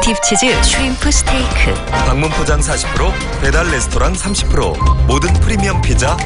딥치즈 슈림프 스테이크. 방문 포장 40%, 배달 레스토랑 30%, 모든 프리미엄 피자.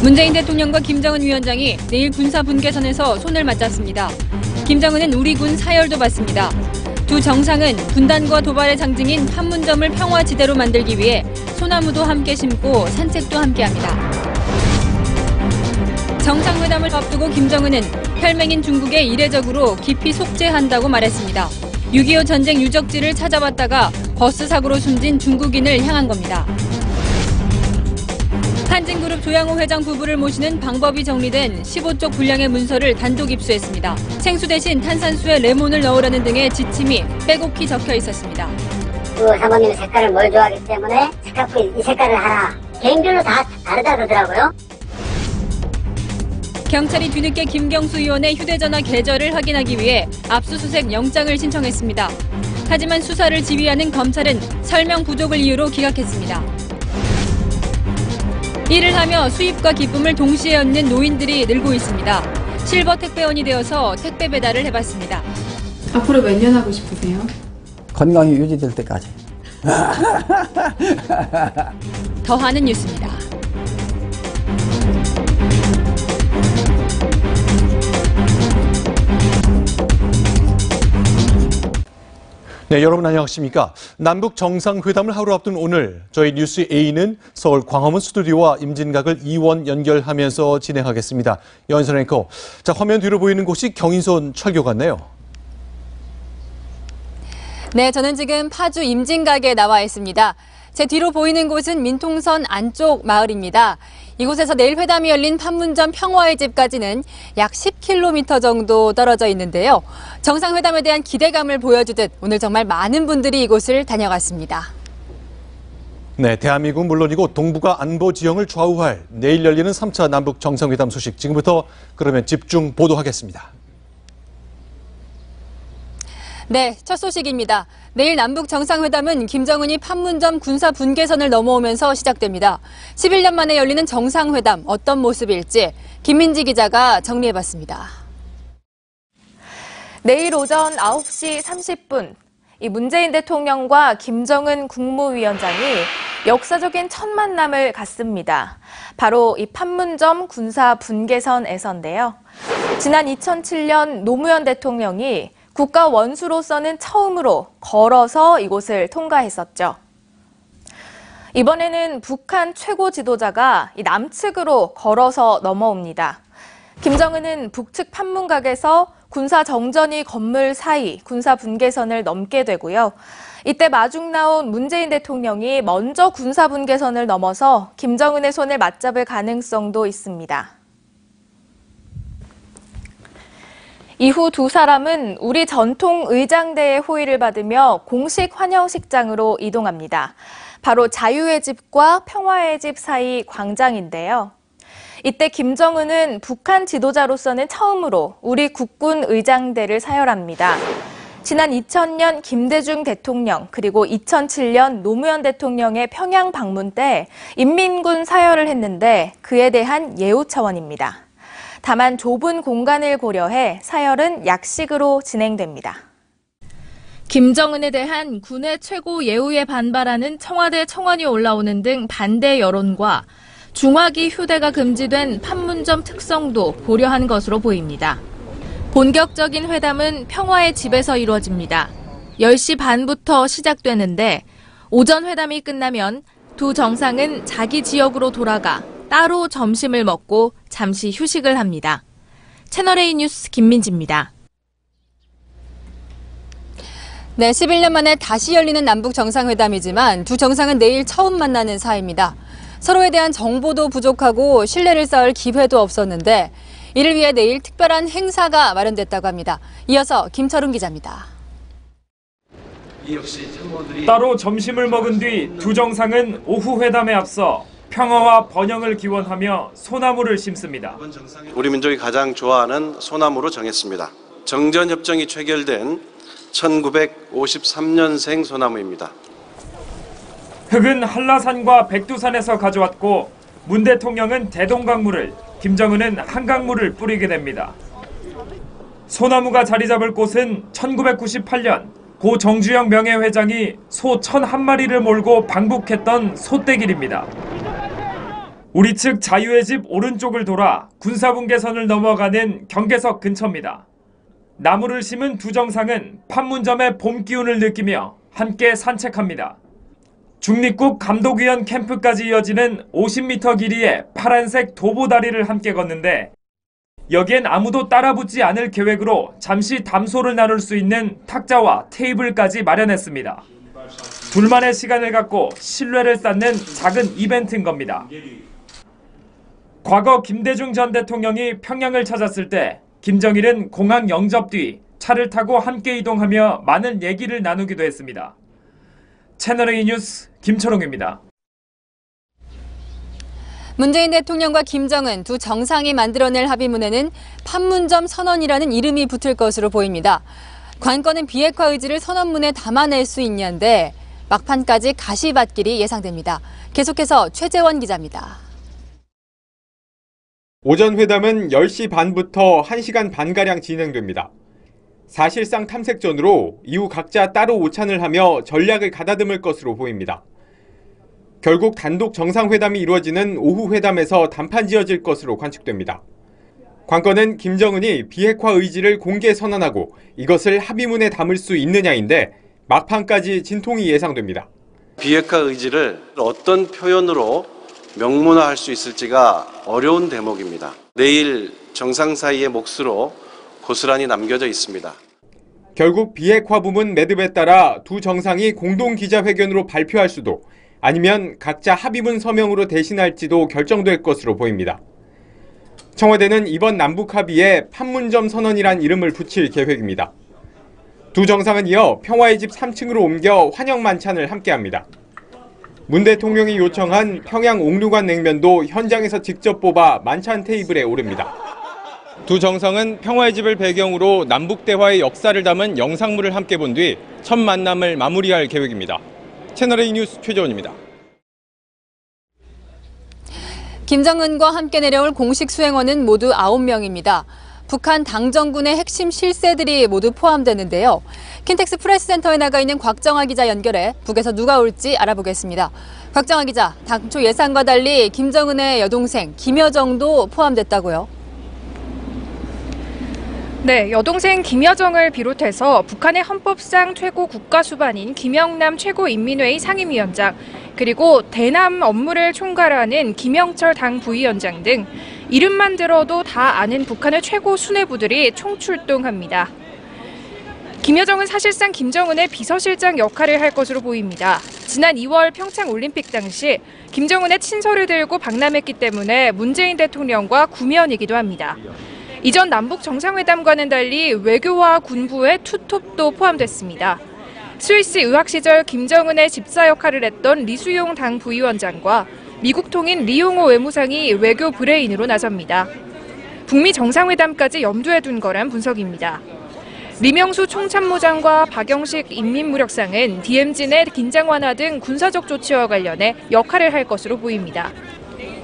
문재인 대통령과 김정은 위원장이 내일 군사분계선에서 손을 맞잡습니다. 김정은은 우리 군 사열도 받습니다. 두 정상은 분단과 도발의 상징인 판문점을 평화지대로 만들기 위해 소나무도 함께 심고 산책도 함께합니다. 정상회담을 앞두고 김정은은 혈맹인 중국에 이례적으로 깊이 속죄한다고 말했습니다. 6.25 전쟁 유적지를 찾아봤다가 버스 사고로 숨진 중국인을 향한 겁니다. 한진그룹 조양호 회장 부부를 모시는 방법이 정리된 15쪽 분량의 문서를 단독 입수했습니다. 생수 대신 탄산수에 레몬을 넣으라는 등의 지침이 빼곡히 적혀 있었습니다. 그 사모님은 색깔을 뭘 좋아하기 때문에 이 색깔을 하나. 개인별로 다 다르다 그러더라고요. 경찰이 뒤늦게 김경수 의원의 휴대전화 계좌를 확인하기 위해 압수수색 영장을 신청했습니다. 하지만 수사를 지휘하는 검찰은 설명 부족을 이유로 기각했습니다. 일을 하며 수입과 기쁨을 동시에 얻는 노인들이 늘고 있습니다. 실버 택배원이 되어서 택배 배달을 해봤습니다. 앞으로 몇 년 하고 싶으세요? 건강이 유지될 때까지. 더하는 뉴스입니다. 네, 여러분 안녕하십니까? 남북 정상회담을 하루 앞둔 오늘 저희 뉴스 A는 서울 광화문 스튜디오와 임진각을 2원 연결하면서 진행하겠습니다. 연선 앵커, 자 화면 뒤로 보이는 곳이 경인선 철교 같네요. 네, 저는 지금 파주 임진각에 나와 있습니다. 제 뒤로 보이는 곳은 민통선 안쪽 마을입니다. 이곳에서 내일 회담이 열린 판문점 평화의 집까지는 약 10km 정도 떨어져 있는데요. 정상회담에 대한 기대감을 보여주듯 오늘 정말 많은 분들이 이곳을 다녀갔습니다. 네, 대한민국은 물론이고 동북아 안보 지형을 좌우할 내일 열리는 3차 남북 정상회담 소식 지금부터 그러면 집중 보도하겠습니다. 네, 첫 소식입니다. 내일 남북 정상회담은 김정은이 판문점 군사 분계선을 넘어오면서 시작됩니다. 11년 만에 열리는 정상회담 어떤 모습일지 김민지 기자가 정리해봤습니다. 내일 오전 9시 30분 이 문재인 대통령과 김정은 국무위원장이 역사적인 첫 만남을 갖습니다. 바로 이 판문점 군사 분계선에서인데요. 지난 2007년 노무현 대통령이 국가 원수로서는 처음으로 걸어서 이곳을 통과했었죠. 이번에는 북한 최고 지도자가 이 남측으로 걸어서 넘어옵니다. 김정은은 북측 판문각에서 군사 정전이 건물 사이 군사 분계선을 넘게 되고요. 이때 마중 나온 문재인 대통령이 먼저 군사 분계선을 넘어서 김정은의 손을 맞잡을 가능성도 있습니다. 이후 두 사람은 우리 전통 의장대의 호의를 받으며 공식 환영식장으로 이동합니다. 바로 자유의 집과 평화의 집 사이 광장인데요. 이때 김정은은 북한 지도자로서는 처음으로 우리 국군 의장대를 사열합니다. 지난 2000년 김대중 대통령 그리고 2007년 노무현 대통령의 평양 방문 때 인민군 사열을 했는데 그에 대한 예우 차원입니다. 다만 좁은 공간을 고려해 사열은 약식으로 진행됩니다. 김정은에 대한 군의 최고 예우에 반발하는 청와대 청원이 올라오는 등 반대 여론과 중화기 휴대가 금지된 판문점 특성도 고려한 것으로 보입니다. 본격적인 회담은 평화의 집에서 이루어집니다. 10시 반부터 시작되는데 오전 회담이 끝나면 두 정상은 자기 지역으로 돌아가 따로 점심을 먹고 잠시 휴식을 합니다. 채널A 뉴스 김민지입니다. 네, 11년 만에 다시 열리는 남북 정상회담이지만 두 정상은 내일 처음 만나는 사이입니다. 서로에 대한 정보도 부족하고 신뢰를 쌓을 기회도 없었는데 이를 위해 내일 특별한 행사가 마련됐다고 합니다. 이어서 김철웅 기자입니다. 따로 점심을 먹은 뒤 두 정상은 오후 회담에 앞서 평화와 번영을 기원하며 소나무를 심습니다. 우리 민족이 가장 좋아하는 소나무로 정했습니다. 정전협정이 체결된 1953년생 소나무입니다. 흙은 한라산과 백두산에서 가져왔고 문 대통령은 대동강물을, 김정은은 한강물을 뿌리게 됩니다. 소나무가 자리 잡을 곳은 1998년 고 정주영 명예회장이 소 1,001마리를 몰고 방북했던 소떼길입니다. 우리 측 자유의 집 오른쪽을 돌아 군사분계선을 넘어가는 경계석 근처입니다. 나무를 심은 두 정상은 판문점의 봄 기운을 느끼며 함께 산책합니다. 중립국 감독위원 캠프까지 이어지는 50m 길이의 파란색 도보다리를 함께 걷는데 여기엔 아무도 따라붙지 않을 계획으로 잠시 담소를 나눌 수 있는 탁자와 테이블까지 마련했습니다. 둘만의 시간을 갖고 신뢰를 쌓는 작은 이벤트인 겁니다. 과거 김대중 전 대통령이 평양을 찾았을 때 김정일은 공항 영접 뒤 차를 타고 함께 이동하며 많은 얘기를 나누기도 했습니다. 채널A 뉴스 김철웅입니다. 문재인 대통령과 김정은 두 정상이 만들어낼 합의문에는 판문점 선언이라는 이름이 붙을 것으로 보입니다. 관건은 비핵화 의지를 선언문에 담아낼 수 있냐인데 막판까지 가시밭길이 예상됩니다. 계속해서 최재원 기자입니다. 오전 회담은 10시 반부터 1시간 반가량 진행됩니다. 사실상 탐색전으로 이후 각자 따로 오찬을 하며 전략을 가다듬을 것으로 보입니다. 결국 단독 정상회담이 이루어지는 오후 회담에서 단판 지어질 것으로 관측됩니다. 관건은 김정은이 비핵화 의지를 공개 선언하고 이것을 합의문에 담을 수 있느냐인데 막판까지 진통이 예상됩니다. 비핵화 의지를 어떤 표현으로 명문화할 수 있을지가 어려운 대목입니다. 내일 정상 사이의 몫으로 고스란히 남겨져 있습니다. 결국 비핵화 부문 매듭에 따라 두 정상이 공동 기자회견으로 발표할 수도 아니면 각자 합의문 서명으로 대신할지도 결정될 것으로 보입니다. 청와대는 이번 남북 합의에 판문점 선언이란 이름을 붙일 계획입니다. 두 정상은 이어 평화의 집 3층으로 옮겨 환영 만찬을 함께합니다. 문 대통령이 요청한 평양 옥류관 냉면도 현장에서 직접 뽑아 만찬 테이블에 오릅니다. 두 정상은 평화의 집을 배경으로 남북 대화의 역사를 담은 영상물을 함께 본 뒤 첫 만남을 마무리할 계획입니다. 채널A 뉴스 최재원입니다. 김정은과 함께 내려올 공식 수행원은 모두 9명입니다. 북한 당정군의 핵심 실세들이 모두 포함되는데요. 킨텍스 프레스센터에 나가 있는 곽정아 기자 연결해 북에서 누가 올지 알아보겠습니다. 곽정아 기자, 당초 예상과 달리 김정은의 여동생 김여정도 포함됐다고요? 네, 여동생 김여정을 비롯해서 북한의 헌법상 최고 국가수반인 김영남 최고인민회의 상임위원장, 그리고 대남 업무를 총괄하는 김영철 당 부위원장 등 이름만 들어도 다 아는 북한의 최고 수뇌부들이 총출동합니다. 김여정은 사실상 김정은의 비서실장 역할을 할 것으로 보입니다. 지난 2월 평창 올림픽 당시 김정은의 친서를 들고 방남했기 때문에 문재인 대통령과 구면이기도 합니다. 이전 남북 정상회담과는 달리 외교와 군부의 투톱도 포함됐습니다. 스위스 의학 시절 김정은의 집사 역할을 했던 리수용 당 부위원장과 미국 통인 리용호 외무상이 외교 브레인으로 나섭니다. 북미 정상회담까지 염두에 둔 거란 분석입니다. 리명수 총참모장과 박영식 인민무력상은 DMZ 내 긴장 완화 등 군사적 조치와 관련해 역할을 할 것으로 보입니다.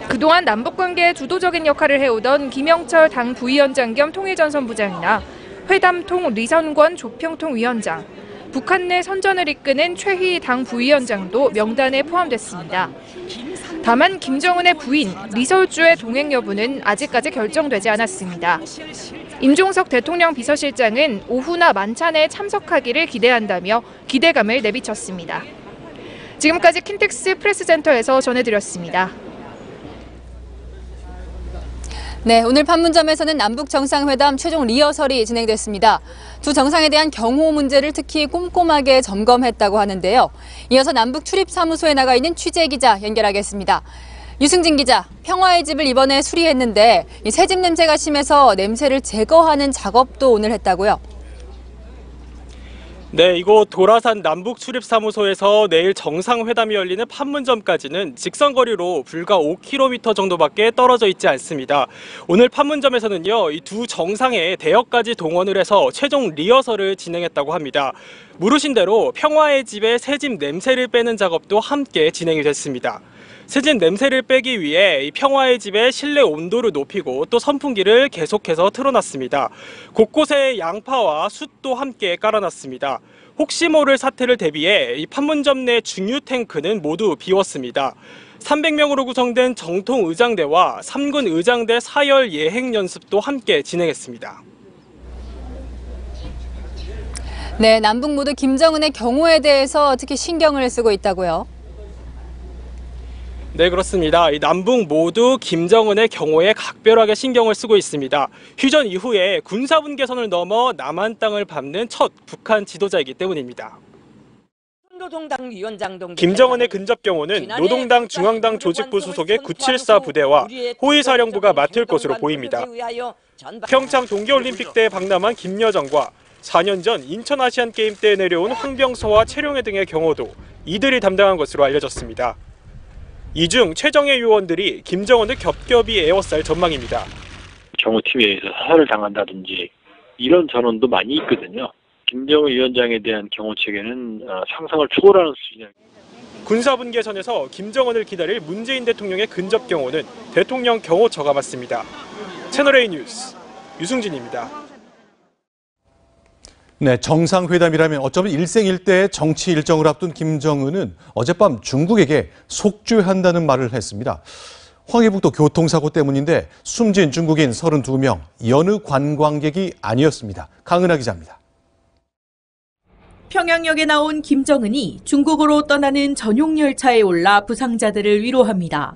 그동안 남북관계에 주도적인 역할을 해오던 김영철 당 부위원장 겸 통일전선부장이나 회담통 리선권 조평통위원장, 북한 내 선전을 이끄는 최희 당 부위원장도 명단에 포함됐습니다. 다만 김정은의 부인 리설주의 동행 여부는 아직까지 결정되지 않았습니다. 임종석 대통령 비서실장은 오후나 만찬에 참석하기를 기대한다며 기대감을 내비쳤습니다. 지금까지 킨텍스 프레스센터에서 전해드렸습니다. 네, 오늘 판문점에서는 남북 정상회담 최종 리허설이 진행됐습니다. 두 정상에 대한 경호 문제를 특히 꼼꼼하게 점검했다고 하는데요. 이어서 남북 출입사무소에 나가 있는 취재기자 연결하겠습니다. 유승진 기자, 평화의 집을 이번에 수리했는데 새집 냄새가 심해서 냄새를 제거하는 작업도 오늘 했다고요? 네, 이곳 도라산 남북출입사무소에서 내일 정상회담이 열리는 판문점까지는 직선거리로 불과 5km 정도밖에 떨어져 있지 않습니다. 오늘 판문점에서는요, 이 두 정상의 대역까지 동원을 해서 최종 리허설을 진행했다고 합니다. 물으신 대로 평화의 집에 새집 냄새를 빼는 작업도 함께 진행이 됐습니다. 새집 냄새를 빼기 위해 이 평화의 집의 실내 온도를 높이고 또 선풍기를 계속해서 틀어놨습니다. 곳곳에 양파와 숯도 함께 깔아놨습니다. 혹시 모를 사태를 대비해 이 판문점 내 중유 탱크는 모두 비웠습니다. 300명으로 구성된 정통 의장대와 3군 의장대 사열 예행 연습도 함께 진행했습니다. 네, 남북 모두 김정은의 경호에 대해서 특히 신경을 쓰고 있다고요? 네, 그렇습니다. 이 남북 모두 김정은의 경호에 각별하게 신경을 쓰고 있습니다. 휴전 이후에 군사분계선을 넘어 남한 땅을 밟는 첫 북한 지도자이기 때문입니다. 노동당 위원장동 김정은의 근접 경호는 노동당 중앙당 조직부 소속의 974 부대와 호위사령부가 맡을 것으로 보입니다. 평창 동계올림픽 때 방남한 김여정과 4년 전 인천 아시안게임 때 내려온 황병서와 최룡해 등의 경호도 이들이 담당한 것으로 알려졌습니다. 이 중 최정예 요원들이 김정은을 겹겹이 에워쌀 전망입니다. 경호팀에 의해서 사살을 당한다든지 이런 전원도 많이 있거든요. 김정은 위원장에 대한 경호 체계는 상상을 초월하는 수준이에요. 군사분계선에서 김정은을 기다릴 문재인 대통령의 근접 경호는 대통령 경호처가 맡습니다. 채널A 뉴스 유승진입니다. 네, 정상회담이라면 어쩌면 일생일대의 정치 일정을 앞둔 김정은은 어젯밤 중국에게 속죄한다는 말을 했습니다. 황해북도 교통사고 때문인데 숨진 중국인 32명, 여느 관광객이 아니었습니다. 강은하 기자입니다. 평양역에 나온 김정은이 중국으로 떠나는 전용 열차에 올라 부상자들을 위로합니다.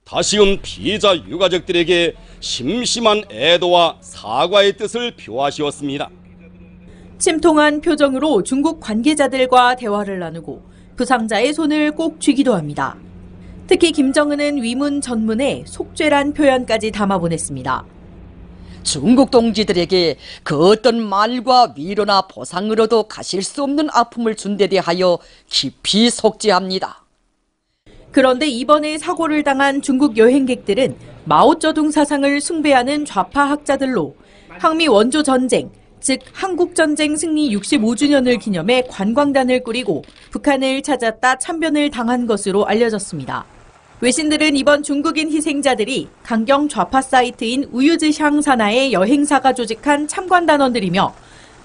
다시금 피해자 유가족들에게 심심한 애도와 사과의 뜻을 표하시었습니다. 침통한 표정으로 중국 관계자들과 대화를 나누고 부상자의 손을 꼭 쥐기도 합니다. 특히 김정은은 위문 전문에 속죄란 표현까지 담아보냈습니다. 중국 동지들에게 그 어떤 말과 위로나 보상으로도 가실 수 없는 아픔을 준 데 대하여 깊이 속죄합니다. 그런데 이번에 사고를 당한 중국 여행객들은 마오쩌둥 사상을 숭배하는 좌파 학자들로 항미 원조 전쟁, 즉 한국전쟁 승리 65주년을 기념해 관광단을 꾸리고 북한을 찾았다 참변을 당한 것으로 알려졌습니다. 외신들은 이번 중국인 희생자들이 강경 좌파 사이트인 우유즈샹 산하의 여행사가 조직한 참관단원들이며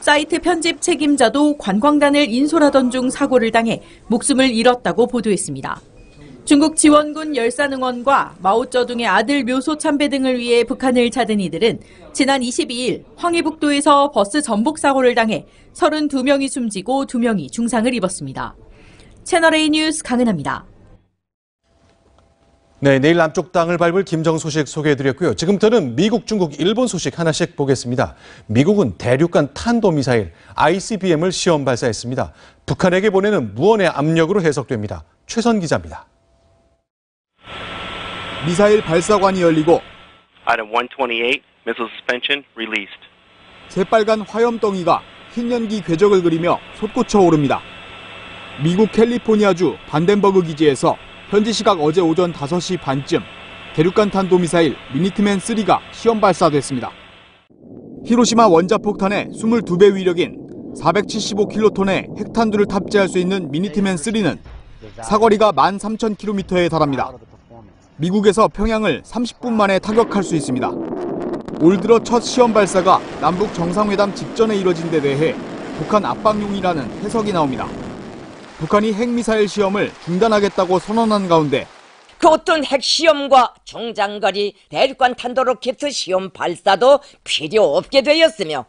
사이트 편집 책임자도 관광단을 인솔하던 중 사고를 당해 목숨을 잃었다고 보도했습니다. 중국 지원군 열산응원과 마오쩌둥의 아들 묘소 참배 등을 위해 북한을 찾은 이들은 지난 22일 황해북도에서 버스 전복 사고를 당해 32명이 숨지고 2명이 중상을 입었습니다. 채널A 뉴스 강은하입니다. 네, 내일 남쪽 땅을 밟을 김정 소식 소개해드렸고요. 지금부터는 미국, 중국, 일본 소식 하나씩 보겠습니다. 미국은 대륙간 탄도미사일 ICBM을 시험 발사했습니다. 북한에게 보내는 무언의 압력으로 해석됩니다. 최선 기자입니다. 미사일 발사관이 열리고 Item 128, missile suspension released. 새빨간 화염덩이가 흰 연기 궤적을 그리며 솟구쳐 오릅니다. 미국 캘리포니아주 반덴버그 기지에서 현지 시각 어제 오전 5시 반쯤 대륙간 탄도미사일 미니트맨 3가 시험 발사됐습니다. 히로시마 원자폭탄의 22배 위력인 475킬로톤의 핵탄두를 탑재할 수 있는 미니트맨 3는 사거리가 13,000km에 달합니다. 미국에서 평양을 30분 만에 타격할 수 있습니다. 올 들어 첫 시험 발사가 남북 정상회담 직전에 이뤄진 데 대해 북한 압박용이라는 해석이 나옵니다. 북한이 핵미사일 시험을 중단하겠다고 선언한 가운데 그 어떤 핵시험과 중장거리 대륙간 탄도로켓 시험 발사도 필요 없게 되었으며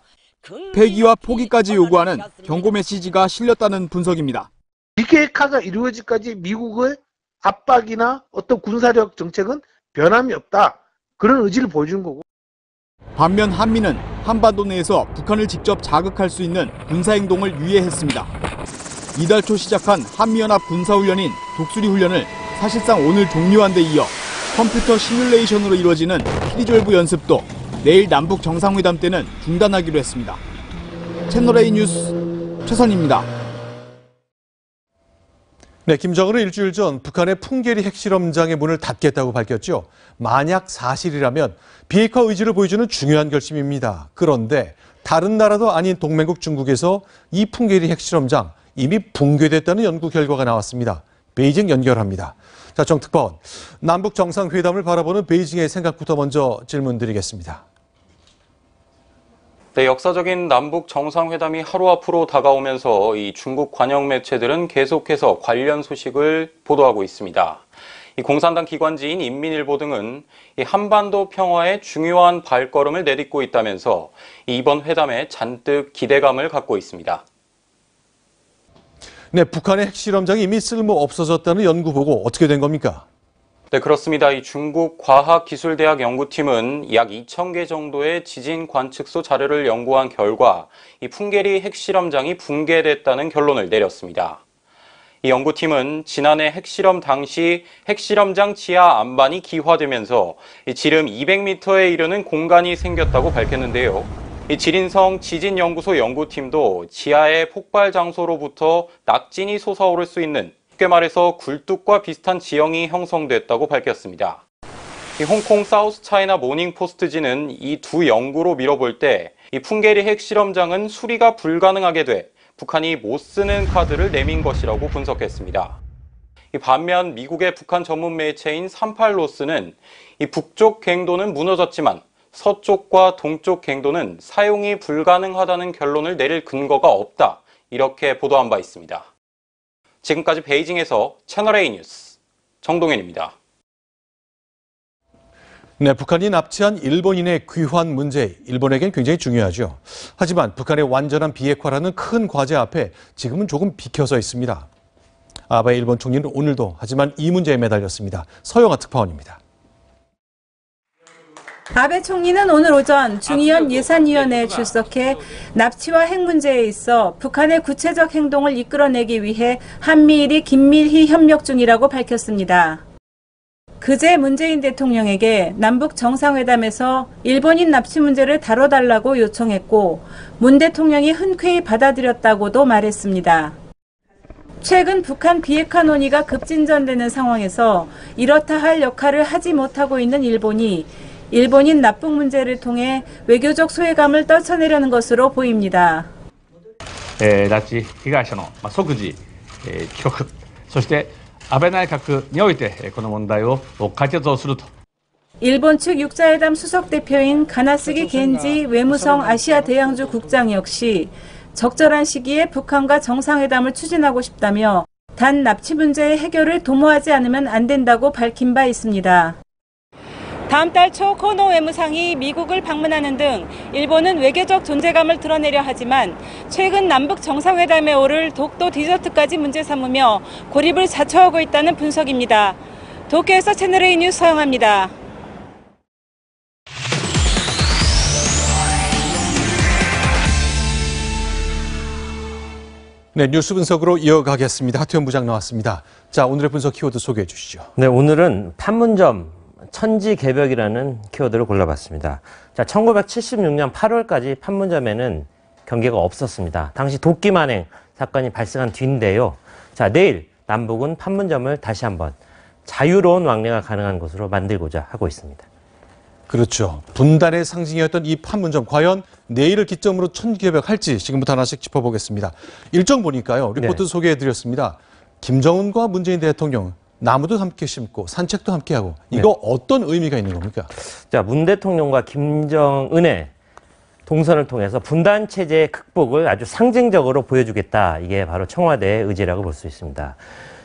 폐기와 포기까지 요구하는 경고 메시지가 실렸다는 분석입니다. 비계획화가 이루어지기까지 미국의 압박이나 어떤 군사력 정책은 변함이 없다. 그런 의지를 보여준 거고. 반면 한미는 한반도 내에서 북한을 직접 자극할 수 있는 군사행동을 유예했습니다. 이달 초 시작한 한미연합 군사훈련인 독수리 훈련을 사실상 오늘 종료한 데 이어 컴퓨터 시뮬레이션으로 이루어지는 키리졸브 연습도 내일 남북 정상회담 때는 중단하기로 했습니다. 채널A 뉴스 최선입니다. 네, 김정은은 일주일 전 북한의 풍계리 핵실험장의 문을 닫겠다고 밝혔죠. 만약 사실이라면 비핵화 의지를 보여주는 중요한 결심입니다. 그런데 다른 나라도 아닌 동맹국 중국에서 이 풍계리 핵실험장 이미 붕괴됐다는 연구 결과가 나왔습니다. 베이징 연결합니다. 자, 정특파원, 남북 정상회담을 바라보는 베이징의 생각부터 먼저 질문 드리겠습니다. 네, 역사적인 남북 정상회담이 하루 앞으로 다가오면서 이 중국 관영 매체들은 계속해서 관련 소식을 보도하고 있습니다. 이 공산당 기관지인 인민일보 등은 이 한반도 평화에 중요한 발걸음을 내딛고 있다면서 이번 회담에 잔뜩 기대감을 갖고 있습니다. 네, 북한의 핵실험장이 이미 쓸모 없어졌다는 연구 보고 어떻게 된 겁니까? 네, 그렇습니다. 이 중국 과학기술대학 연구팀은 약 2,000개 정도의 지진 관측소 자료를 연구한 결과 이 풍계리 핵실험장이 붕괴됐다는 결론을 내렸습니다. 이 연구팀은 지난해 핵실험 당시 핵실험장 지하 안반이 기화되면서 이 지름 200m에 이르는 공간이 생겼다고 밝혔는데요. 이 지린성 지진연구소 연구팀도 지하의 폭발 장소로부터 낙진이 솟아오를 수 있는 쉽게 말해서 굴뚝과 비슷한 지형이 형성됐다고 밝혔습니다. 이 홍콩 사우스 차이나 모닝 포스트지는 이 두 연구로 미뤄볼 때 이 풍계리 핵실험장은 수리가 불가능하게 돼 북한이 못 쓰는 카드를 내민 것이라고 분석했습니다. 이 반면 미국의 북한 전문 매체인 38로스는 이 북쪽 갱도는 무너졌지만 서쪽과 동쪽 갱도는 사용이 불가능하다는 결론을 내릴 근거가 없다, 이렇게 보도한 바 있습니다. 지금까지 베이징에서 채널A 뉴스 정동현입니다. 네, 북한이 납치한 일본인의 귀환 문제, 일본에겐 굉장히 중요하죠. 하지만 북한의 완전한 비핵화라는 큰 과제 앞에 지금은 조금 비켜서 있습니다. 아베 일본 총리는 오늘도 하지만 이 문제에 매달렸습니다. 서영아 특파원입니다. 아베 총리는 오늘 오전 중의원 예산위원회에 출석해 납치와 핵 문제에 있어 북한의 구체적 행동을 이끌어내기 위해 한미일이 긴밀히 협력 중이라고 밝혔습니다. 그제 문재인 대통령에게 남북 정상회담에서 일본인 납치 문제를 다뤄달라고 요청했고 문 대통령이 흔쾌히 받아들였다고도 말했습니다. 최근 북한 비핵화 논의가 급진전되는 상황에서 이렇다 할 역할을 하지 못하고 있는 일본이 일본인 납북 문제를 통해 외교적 소외감을 떨쳐내려는 것으로 보입니다. 拉致被害者の即時帰国、そして安倍内閣においてこの問題を解決をすると。 일본 측 육자회담 수석 대표인 가나스기 겐지 외무성 아시아 대양주 국장 역시 적절한 시기에 북한과 정상회담을 추진하고 싶다며 단 납치 문제의 해결을 도모하지 않으면 안 된다고 밝힌 바 있습니다. 다음 달 초 코노 외무상이 미국을 방문하는 등 일본은 외교적 존재감을 드러내려 하지만 최근 남북 정상회담에 오를 독도 디저트까지 문제 삼으며 고립을 자초하고 있다는 분석입니다. 도쿄에서 채널A 뉴스 서영아입니다. 네, 뉴스 분석으로 이어가겠습니다. 하태현 부장 나왔습니다. 자, 오늘의 분석 키워드 소개해 주시죠. 네, 오늘은 판문점 천지개벽이라는 키워드를 골라봤습니다. 자, 1976년 8월까지 판문점에는 경계가 없었습니다. 당시 도끼 만행 사건이 발생한 뒤인데요. 자, 내일 남북은 판문점을 다시 한번 자유로운 왕래가 가능한 곳으로 만들고자 하고 있습니다. 그렇죠. 분단의 상징이었던 이 판문점, 과연 내일을 기점으로 천지개벽할지 지금부터 하나씩 짚어보겠습니다. 일정 보니까요, 리포트 소개해드렸습니다. 김정은과 문재인 대통령 나무도 함께 심고 산책도 함께 하고, 이거 어떤 의미가 있는 겁니까? 자, 문 대통령과 김정은의 동선을 통해서 분단 체제의 극복을 아주 상징적으로 보여주겠다. 이게 바로 청와대의 의지라고 볼 수 있습니다.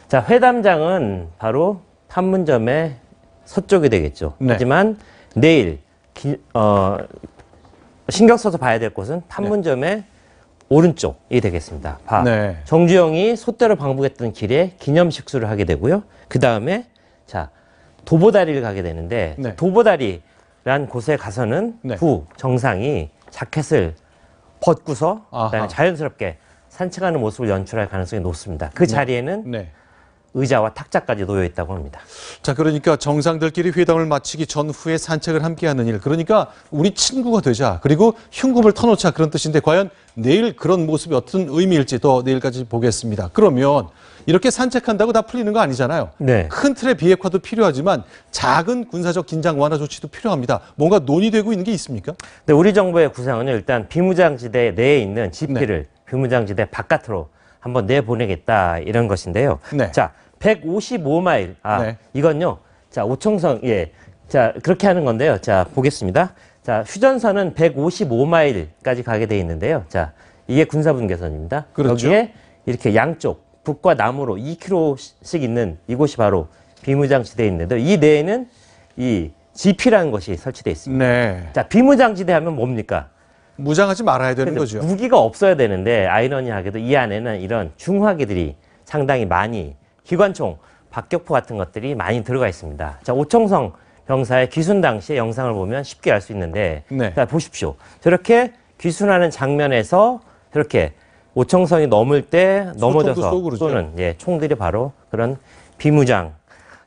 자, 회담장은 바로 판문점의 서쪽이 되겠죠. 하지만 내일 신경 써서 봐야 될 곳은 판문점의 오른쪽이 되겠습니다. 정주영이 소떼로 방북했던 길에 기념식수를 하게 되고요. 그 다음에 자, 도보다리를 가게 되는데 도보다리란 곳에 가서는 부 정상이 자켓을 벗고서 그다음에 자연스럽게 산책하는 모습을 연출할 가능성이 높습니다. 그 자리에는 의자와 탁자까지 놓여 있다고 합니다. 자, 그러니까 정상들끼리 회담을 마치기 전후에 산책을 함께하는 일, 그러니까 우리 친구가 되자, 그리고 흉금을 터놓자, 그런 뜻인데 과연 내일 그런 모습이 어떤 의미일지 더 내일까지 보겠습니다. 그러면 이렇게 산책한다고 다 풀리는 거 아니잖아요. 네. 큰 틀의 비핵화도 필요하지만 작은 군사적 긴장 완화 조치도 필요합니다. 뭔가 논의되고 있는 게 있습니까? 네, 우리 정부의 구상은 일단 비무장지대 내에 있는 지피를 비무장지대 바깥으로 한번 내보내겠다, 이런 것인데요. 자, 155마일. 이건요. 자, 오총성, 자, 그렇게 하는 건데요. 자, 보겠습니다. 자, 휴전선은 155마일까지 가게 돼 있는데요. 자, 이게 군사분계선입니다. 그렇죠. 여기에 이렇게 양쪽 북과 남으로 2km씩 있는 이곳이 바로 비무장지대에 있는데, 이 내에는 이 지피라는 것이 설치되어 있습니다. 네. 자, 비무장지대 하면 뭡니까? 무장하지 말아야 되는 거죠. 무기가 없어야 되는데 아이러니하게도 이 안에는 이런 중화기들이 상당히 많이, 기관총, 박격포 같은 것들이 많이 들어가 있습니다. 자, 오총성 병사의 귀순 당시의 영상을 보면 쉽게 알 수 있는데, 자, 보십시오. 저렇게 귀순하는 장면에서 저렇게 오총성이 넘을 때 넘어져서 쏘는 총들이 바로 그런 비무장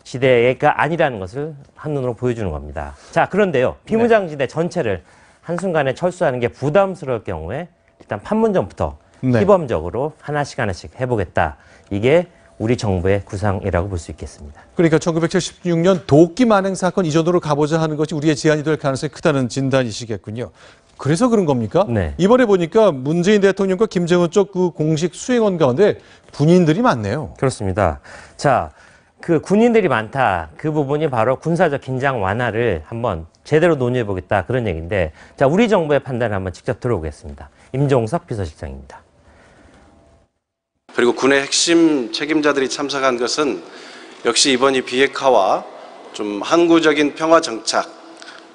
지대가 아니라는 것을 한눈으로 보여주는 겁니다. 자, 그런데요. 비무장지대 전체를 한순간에 철수하는 게 부담스러울 경우에 일단 판문점부터 시범적으로 하나씩 해보겠다. 이게 우리 정부의 구상이라고 볼 수 있겠습니다. 그러니까 1976년 도끼 만행 사건 이전으로 가보자 하는 것이 우리의 제안이 될 가능성이 크다는 진단이시겠군요. 그래서 그런 겁니까? 이번에 보니까 문재인 대통령과 김정은 쪽 그 공식 수행원 가운데 군인들이 많네요. 그렇습니다. 자, 그 군인들이 많다. 그 부분이 바로 군사적 긴장 완화를 한번 제대로 논의해보겠다, 그런 얘기인데, 자, 우리 정부의 판단을 한번 직접 들어보겠습니다. 임종석 비서실장입니다. 그리고 군의 핵심 책임자들이 참석한 것은 역시 이번 이 비핵화와 좀 항구적인 평화 정착,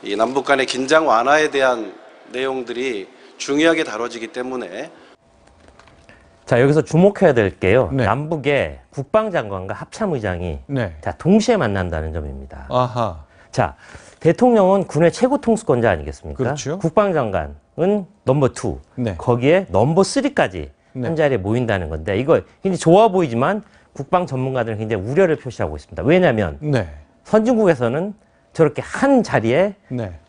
이 남북 간의 긴장 완화에 대한 내용들이 중요하게 다뤄지기 때문에. 자, 여기서 주목해야 될 게요. 남북의 국방장관과 합참의장이 자, 동시에 만난다는 점입니다. 아하. 자, 대통령은 군의 최고 통수권자 아니겠습니까? 그렇죠. 국방장관은 넘버 2, 거기에 넘버 3까지 한 자리에 모인다는 건데, 이거 굉장히 좋아 보이지만 국방 전문가들은 굉장히 우려를 표시하고 있습니다. 왜냐하면 선진국에서는 저렇게 한 자리에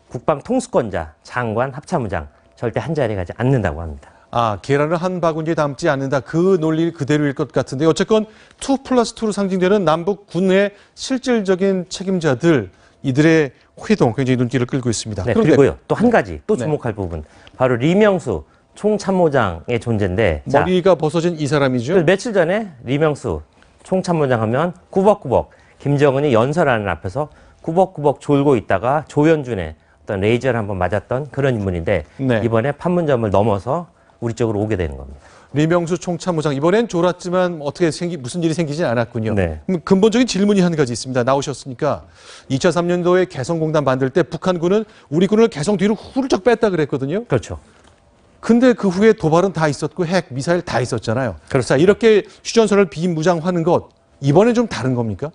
국방 통수권자, 장관, 합참의장 절대 한 자리에 가지 않는다고 합니다. 아, 계란을 한 바구니에 담지 않는다. 그 논리 그대로일 것 같은데, 어쨌건 2+2로 상징되는 남북 군의 실질적인 책임자들, 이들의 회동 굉장히 눈길을 끌고 있습니다. 그리고요, 또 한 가지 또 주목할 부분, 바로 리명수 총참모장의 존재인데, 머리가 벗어진 이 사람이죠? 며칠 전에 리명수 총참모장 하면 꾸벅꾸벅 김정은이 연설하는 앞에서 꾸벅꾸벅 졸고 있다가 조연준의 어떤 레이저를 한번 맞았던 그런 인물인데, 이번에 판문점을 넘어서 우리 쪽으로 오게 되는 겁니다. 리명수 총참모장, 이번엔 졸았지만 어떻게 무슨 일이 생기진 않았군요. 그럼 근본적인 질문이 한 가지 있습니다. 나오셨으니까 2003년도에 개성공단 만들 때 북한군은 우리 군을 개성 뒤로 훌쩍 뺐다 그랬거든요. 그렇죠. 근데 그 후에 도발은 다 있었고 핵, 미사일 다 있었잖아요. 자, 이렇게 휴전선을 비무장하는 것, 이번엔 좀 다른 겁니까?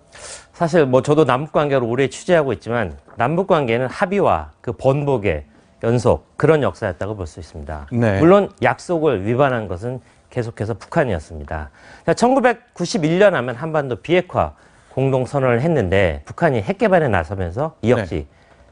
사실 뭐 저도 남북관계를 오래 취재하고 있지만 남북관계는 합의와 그 번복의 연속, 그런 역사였다고 볼 수 있습니다. 물론 약속을 위반한 것은 계속해서 북한이었습니다. 1991년 하면 한반도 비핵화 공동선언을 했는데 북한이 핵 개발에 나서면서 이 역시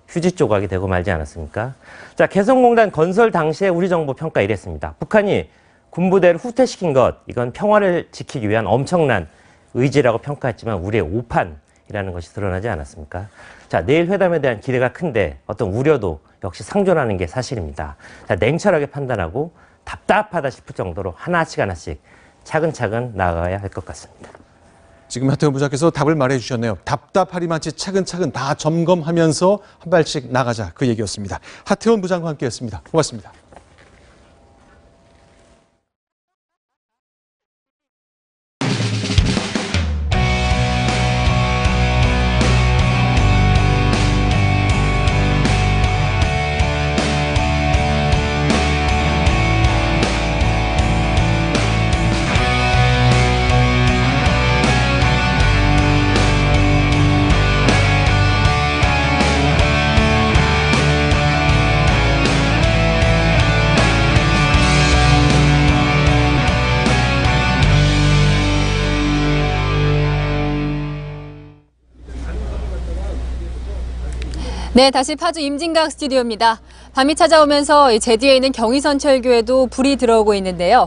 휴지 조각이 되고 말지 않았습니까? 자, 개성공단 건설 당시에 우리 정부 평가 이랬습니다. 북한이 군부대를 후퇴시킨 것, 이건 평화를 지키기 위한 엄청난 의지라고 평가했지만 우리의 오판이라는 것이 드러나지 않았습니까? 자, 내일 회담에 대한 기대가 큰데 어떤 우려도 역시 상존하는 게 사실입니다. 자, 냉철하게 판단하고 답답하다 싶을 정도로 하나씩 차근차근 나아가야 할 것 같습니다. 지금 하태경 부장께서 답을 말해 주셨네요. 답답하리만치 차근차근 다 점검하면서 한 발씩 나가자, 그 얘기였습니다. 하태원 부장과 함께했습니다. 고맙습니다. 네, 다시 파주 임진각 스튜디오입니다. 밤이 찾아오면서 제 뒤에 있는 경의선철교에도 불이 들어오고 있는데요.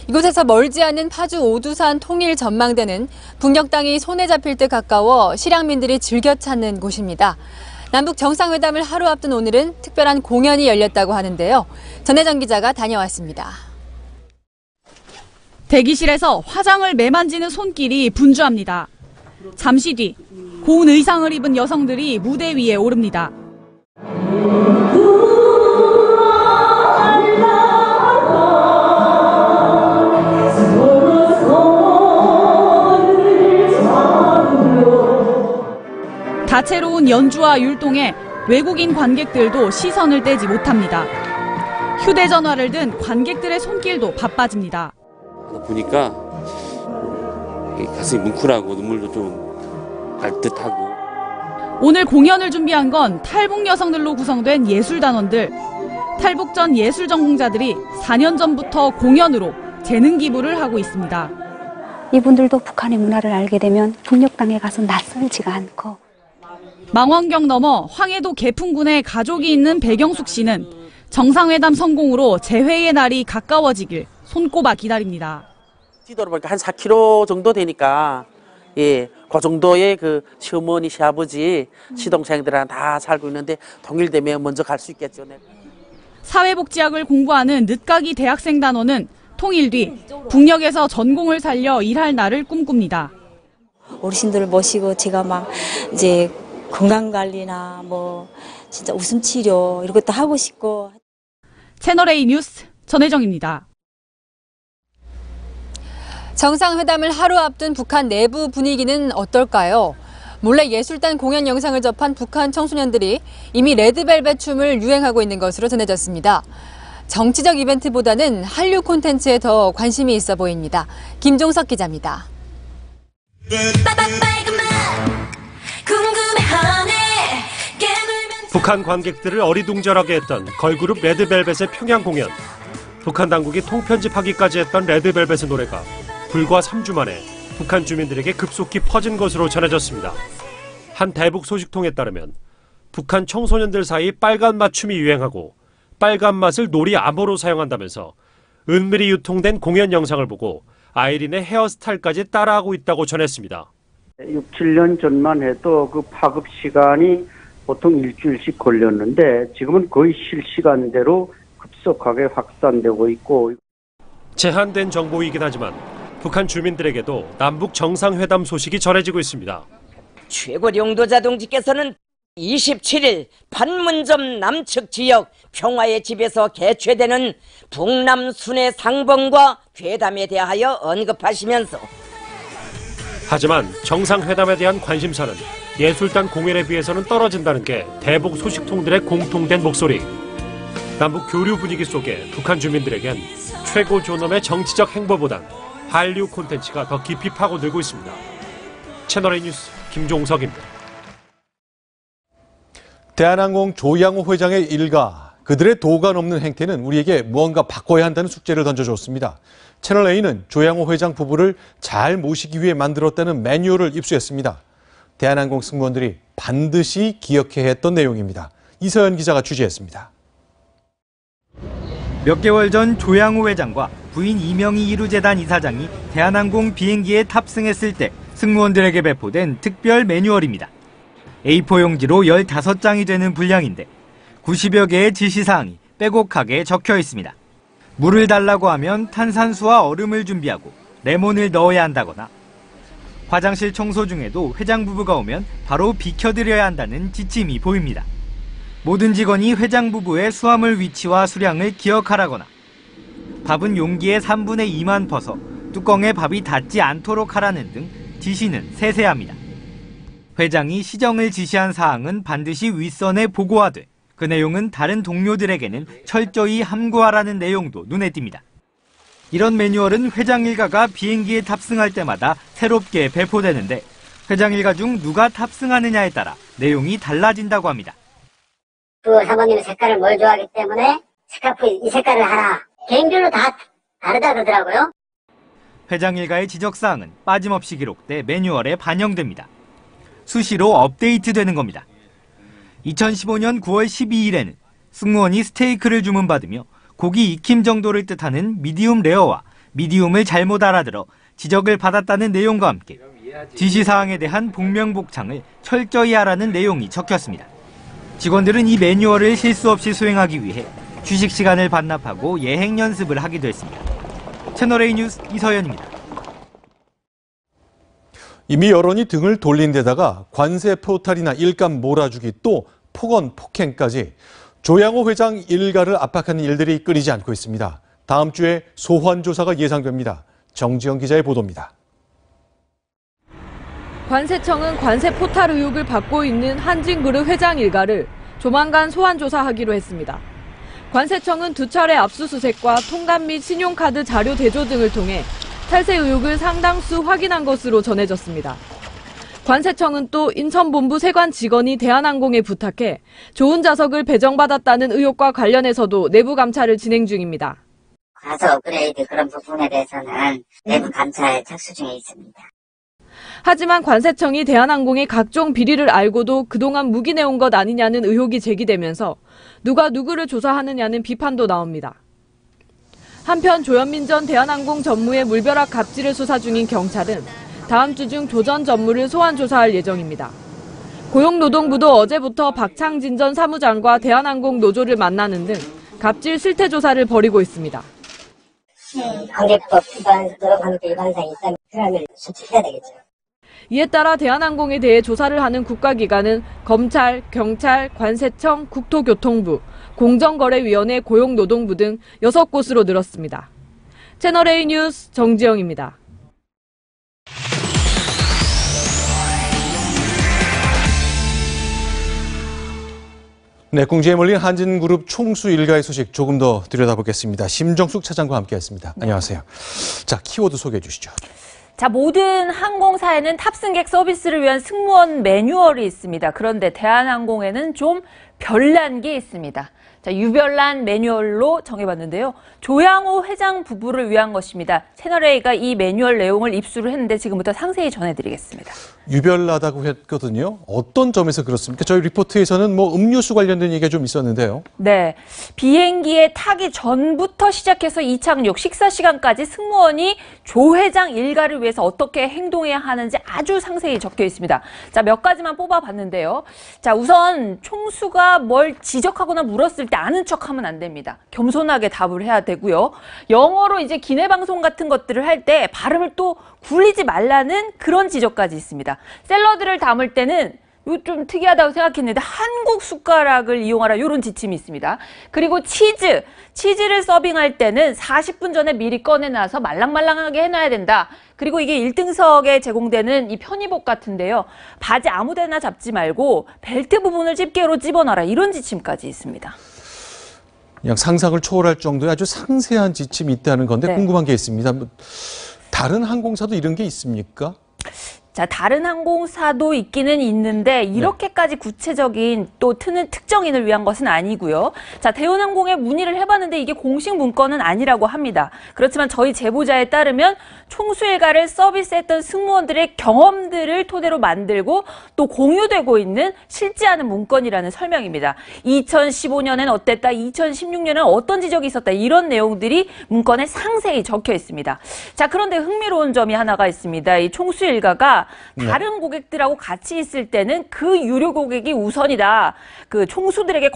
이곳에서 멀지 않은 파주 오두산 통일 전망대는 북녘 땅이 손에 잡힐 듯 가까워 실향민들이 즐겨 찾는 곳입니다. 남북 정상회담을 하루 앞둔 오늘은 특별한 공연이 열렸다고 하는데요. 전혜정 기자가 다녀왔습니다. 대기실에서 화장을 매만지는 손길이 분주합니다. 잠시 뒤 고운 의상을 입은 여성들이 무대 위에 오릅니다. 다채로운 연주와 율동에 외국인 관객들도 시선을 떼지 못합니다. 휴대전화를 든 관객들의 손길도 바빠집니다. 보니까 가슴이 뭉클하고 눈물도 좀 날 듯하고. 오늘 공연을 준비한 건 탈북 여성들로 구성된 예술단원들. 탈북 전 예술 전공자들이 4년 전부터 공연으로 재능 기부를 하고 있습니다. 이분들도 북한의 문화를 알게 되면 북녘 땅에 가서 낯설지가 않고. 망원경 넘어 황해도 개풍군에 가족이 있는 백영숙 씨는 정상회담 성공으로 재회의 날이 가까워지길 손꼽아 기다립니다. 지도로 보니까 한 4km 정도 되니까 그 정도의 그 시어머니, 시아버지, 시동생들이랑 다 살고 있는데 통일되면 먼저 갈 수 있겠죠. 사회복지학을 공부하는 늦가기 대학생 단원은 통일 뒤 북녘에서 전공을 살려 일할 날을 꿈꿉니다. 어르신들을 모시고 제가 막 이제 건강관리나 뭐 진짜 웃음치료 이런 것도 하고 싶고. 채널A 뉴스 전혜정입니다. 정상회담을 하루 앞둔 북한 내부 분위기는 어떨까요? 몰래 예술단 공연 영상을 접한 북한 청소년들이 이미 레드벨벳 춤을 유행하고 있는 것으로 전해졌습니다. 정치적 이벤트보다는 한류 콘텐츠에 더 관심이 있어 보입니다. 김종석 기자입니다. 북한 관객들을 어리둥절하게 했던 걸그룹 레드벨벳의 평양 공연. 북한 당국이 통편집하기까지 했던 레드벨벳의 노래가 불과 3주 만에 북한 주민들에게 급속히 퍼진 것으로 전해졌습니다. 한 대북 소식통에 따르면 북한 청소년들 사이 빨간 맛 춤이 유행하고 빨간 맛을 놀이 암호로 사용한다면서 은밀히 유통된 공연 영상을 보고 아이린의 헤어스타일까지 따라하고 있다고 전했습니다. 6, 7년 전만 해도 그 파급 시간이 보통 일주일씩 걸렸는데 지금은 거의 실시간대로 급속하게 확산되고 있고. 제한된 정보이긴 하지만 북한 주민들에게도 남북 정상회담 소식이 전해지고 있습니다. 최고領導者 동지께서는 27일 판문점 남측 지역 평화의 집에서 개최되는 북남 순회 상봉과 회담에 대하여 언급하시면서 하지만 정상회담에 대한 관심사는 예술단 공연에 비해서는 떨어진다는 게 대북 소식통들의 공통된 목소리. 남북 교류 분위기 속에 북한 주민들에겐 최고 존엄의 정치적 행보보단 한류 콘텐츠가 더 깊이 파고들고 있습니다. 채널A 뉴스 김종석입니다. 대한항공 조양호 회장의 일가, 그들의 도가 넘는 행태는 우리에게 무언가 바꿔야 한다는 숙제를 던져줬습니다. 채널A는 조양호 회장 부부를 잘 모시기 위해 만들었다는 매뉴얼을 입수했습니다. 대한항공 승무원들이 반드시 기억해야 했던 내용입니다. 이서연 기자가 취재했습니다. 몇 개월 전 조양호 회장과 부인 이명희 이루재단 이사장이 대한항공 비행기에 탑승했을 때 승무원들에게 배포된 특별 매뉴얼입니다. A4 용지로 15장이 되는 분량인데 90여 개의 지시사항이 빼곡하게 적혀 있습니다. 물을 달라고 하면 탄산수와 얼음을 준비하고 레몬을 넣어야 한다거나 화장실 청소 중에도 회장 부부가 오면 바로 비켜드려야 한다는 지침이 보입니다. 모든 직원이 회장 부부의 수화물 위치와 수량을 기억하라거나 밥은 용기의 3분의 2만 퍼서 뚜껑에 밥이 닿지 않도록 하라는 등 지시는 세세합니다. 회장이 시정을 지시한 사항은 반드시 윗선에 보고하되 그 내용은 다른 동료들에게는 철저히 함구하라는 내용도 눈에 띕니다. 이런 매뉴얼은 회장 일가가 비행기에 탑승할 때마다 새롭게 배포되는데 회장 일가 중 누가 탑승하느냐에 따라 내용이 달라진다고 합니다. 그 사모님의 색깔을 뭘 좋아하기 때문에 스카프 이 색깔을 하나 개인별로 다 다르다 그러더라고요. 회장 일가의 지적사항은 빠짐없이 기록돼 매뉴얼에 반영됩니다. 수시로 업데이트되는 겁니다. 2015년 9월 12일에는 승무원이 스테이크를 주문받으며 고기 익힘 정도를 뜻하는 미디움 레어와 미디움을 잘못 알아들어 지적을 받았다는 내용과 함께 지시사항에 대한 복명복창을 철저히 하라는 내용이 적혔습니다. 직원들은 이 매뉴얼을 실수 없이 수행하기 위해 휴식 시간을 반납하고 예행 연습을 하기도 했습니다. 채널A 뉴스 이서연입니다. 이미 여론이 등을 돌린 데다가 관세 포탈이나 일감 몰아주기 또 폭언 폭행까지 조양호 회장 일가를 압박하는 일들이 끊이지 않고 있습니다. 다음 주에 소환 조사가 예상됩니다. 정지영 기자의 보도입니다. 관세청은 관세 포탈 의혹을 받고 있는 한진그룹 회장 일가를 조만간 소환 조사하기로 했습니다. 관세청은 2차례 압수수색과 통관 및 신용카드 자료 대조 등을 통해 탈세 의혹을 상당수 확인한 것으로 전해졌습니다. 관세청은 또 인천본부 세관 직원이 대한항공에 부탁해 좋은 좌석을 배정받았다는 의혹과 관련해서도 내부 감찰을 진행 중입니다. 과소 업그레이드 그런 부분에 대해서는 내부 감찰 착수 중에 있습니다. 하지만 관세청이 대한항공의 각종 비리를 알고도 그동안 묵인해온 것 아니냐는 의혹이 제기되면서 누가 누구를 조사하느냐는 비판도 나옵니다. 한편 조현민 전 대한항공 전무의 물벼락 갑질을 수사 중인 경찰은 다음 주 중 조 전 전무를 소환 조사할 예정입니다. 고용노동부도 어제부터 박창진 전 사무장과 대한항공 노조를 만나는 등 갑질 실태 조사를 벌이고 있습니다. 관계법 위반, 노동관계 위반상이 있다면 그러면 수칙해야 되겠죠. 이에 따라 대한항공에 대해 조사를 하는 국가기관은 검찰, 경찰, 관세청, 국토교통부, 공정거래위원회, 고용노동부 등 6곳으로 늘었습니다. 채널A 뉴스 정지영입니다. 네, 궁지에 몰린 한진그룹 총수 일가의 소식 조금 더 들여다보겠습니다. 심정숙 차장과 함께했습니다. 안녕하세요. 자, 키워드 소개해 주시죠. 자, 모든 항공사에는 탑승객 서비스를 위한 승무원 매뉴얼이 있습니다. 그런데 대한항공에는 좀 별난 게 있습니다. 자, 유별난 매뉴얼로 정해봤는데요. 조양호 회장 부부를 위한 것입니다. 채널A가 이 매뉴얼 내용을 입수를 했는데 지금부터 상세히 전해드리겠습니다. 유별나다고 했거든요. 어떤 점에서 그렇습니까? 저희 리포트에서는 음료수 관련된 얘기가 좀 있었는데요. 네, 비행기에 타기 전부터 시작해서 이착륙, 식사 시간까지 승무원이 조 회장 일가를 위해서 어떻게 행동해야 하는지 아주 상세히 적혀 있습니다. 자, 몇 가지만 뽑아봤는데요. 자, 우선 총수가 뭘 지적하거나 물었을 때 아는 척하면 안 됩니다. 겸손하게 답을 해야 되고요. 영어로 이제 기내 방송 같은 것들을 할 때 발음을 또 굴리지 말라는 그런 지적까지 있습니다. 샐러드를 담을 때는 이거 좀 특이하다고 생각했는데 한국 숟가락을 이용하라 이런 지침이 있습니다. 그리고 치즈를 서빙할 때는 40분 전에 미리 꺼내놔서 말랑말랑하게 해놔야 된다. 그리고 이게 1등석에 제공되는 이 편의복 같은데요. 바지 아무데나 잡지 말고 벨트 부분을 집게로 집어넣어라 이런 지침까지 있습니다. 그냥 상상을 초월할 정도의 아주 상세한 지침이 있다는 건데 네. 궁금한 게 있습니다. 다른 항공사도 이런 게 있습니까? 자, 다른 항공사도 있기는 있는데 이렇게까지 구체적인 또 특정인을 위한 것은 아니고요. 자, 대한항공에 문의를 해봤는데 이게 공식 문건은 아니라고 합니다. 그렇지만 저희 제보자에 따르면 총수 일가를 서비스했던 승무원들의 경험들을 토대로 만들고 또 공유되고 있는 실지하는 문건이라는 설명입니다. 2015년엔 어땠다, 2016년엔 어떤 지적이 있었다 이런 내용들이 문건에 상세히 적혀 있습니다. 자, 그런데 흥미로운 점이 하나가 있습니다. 이 총수 일가가 다른 고객들하고 같이 있을 때는 그 유료 고객이 우선이다. 그 총수들에게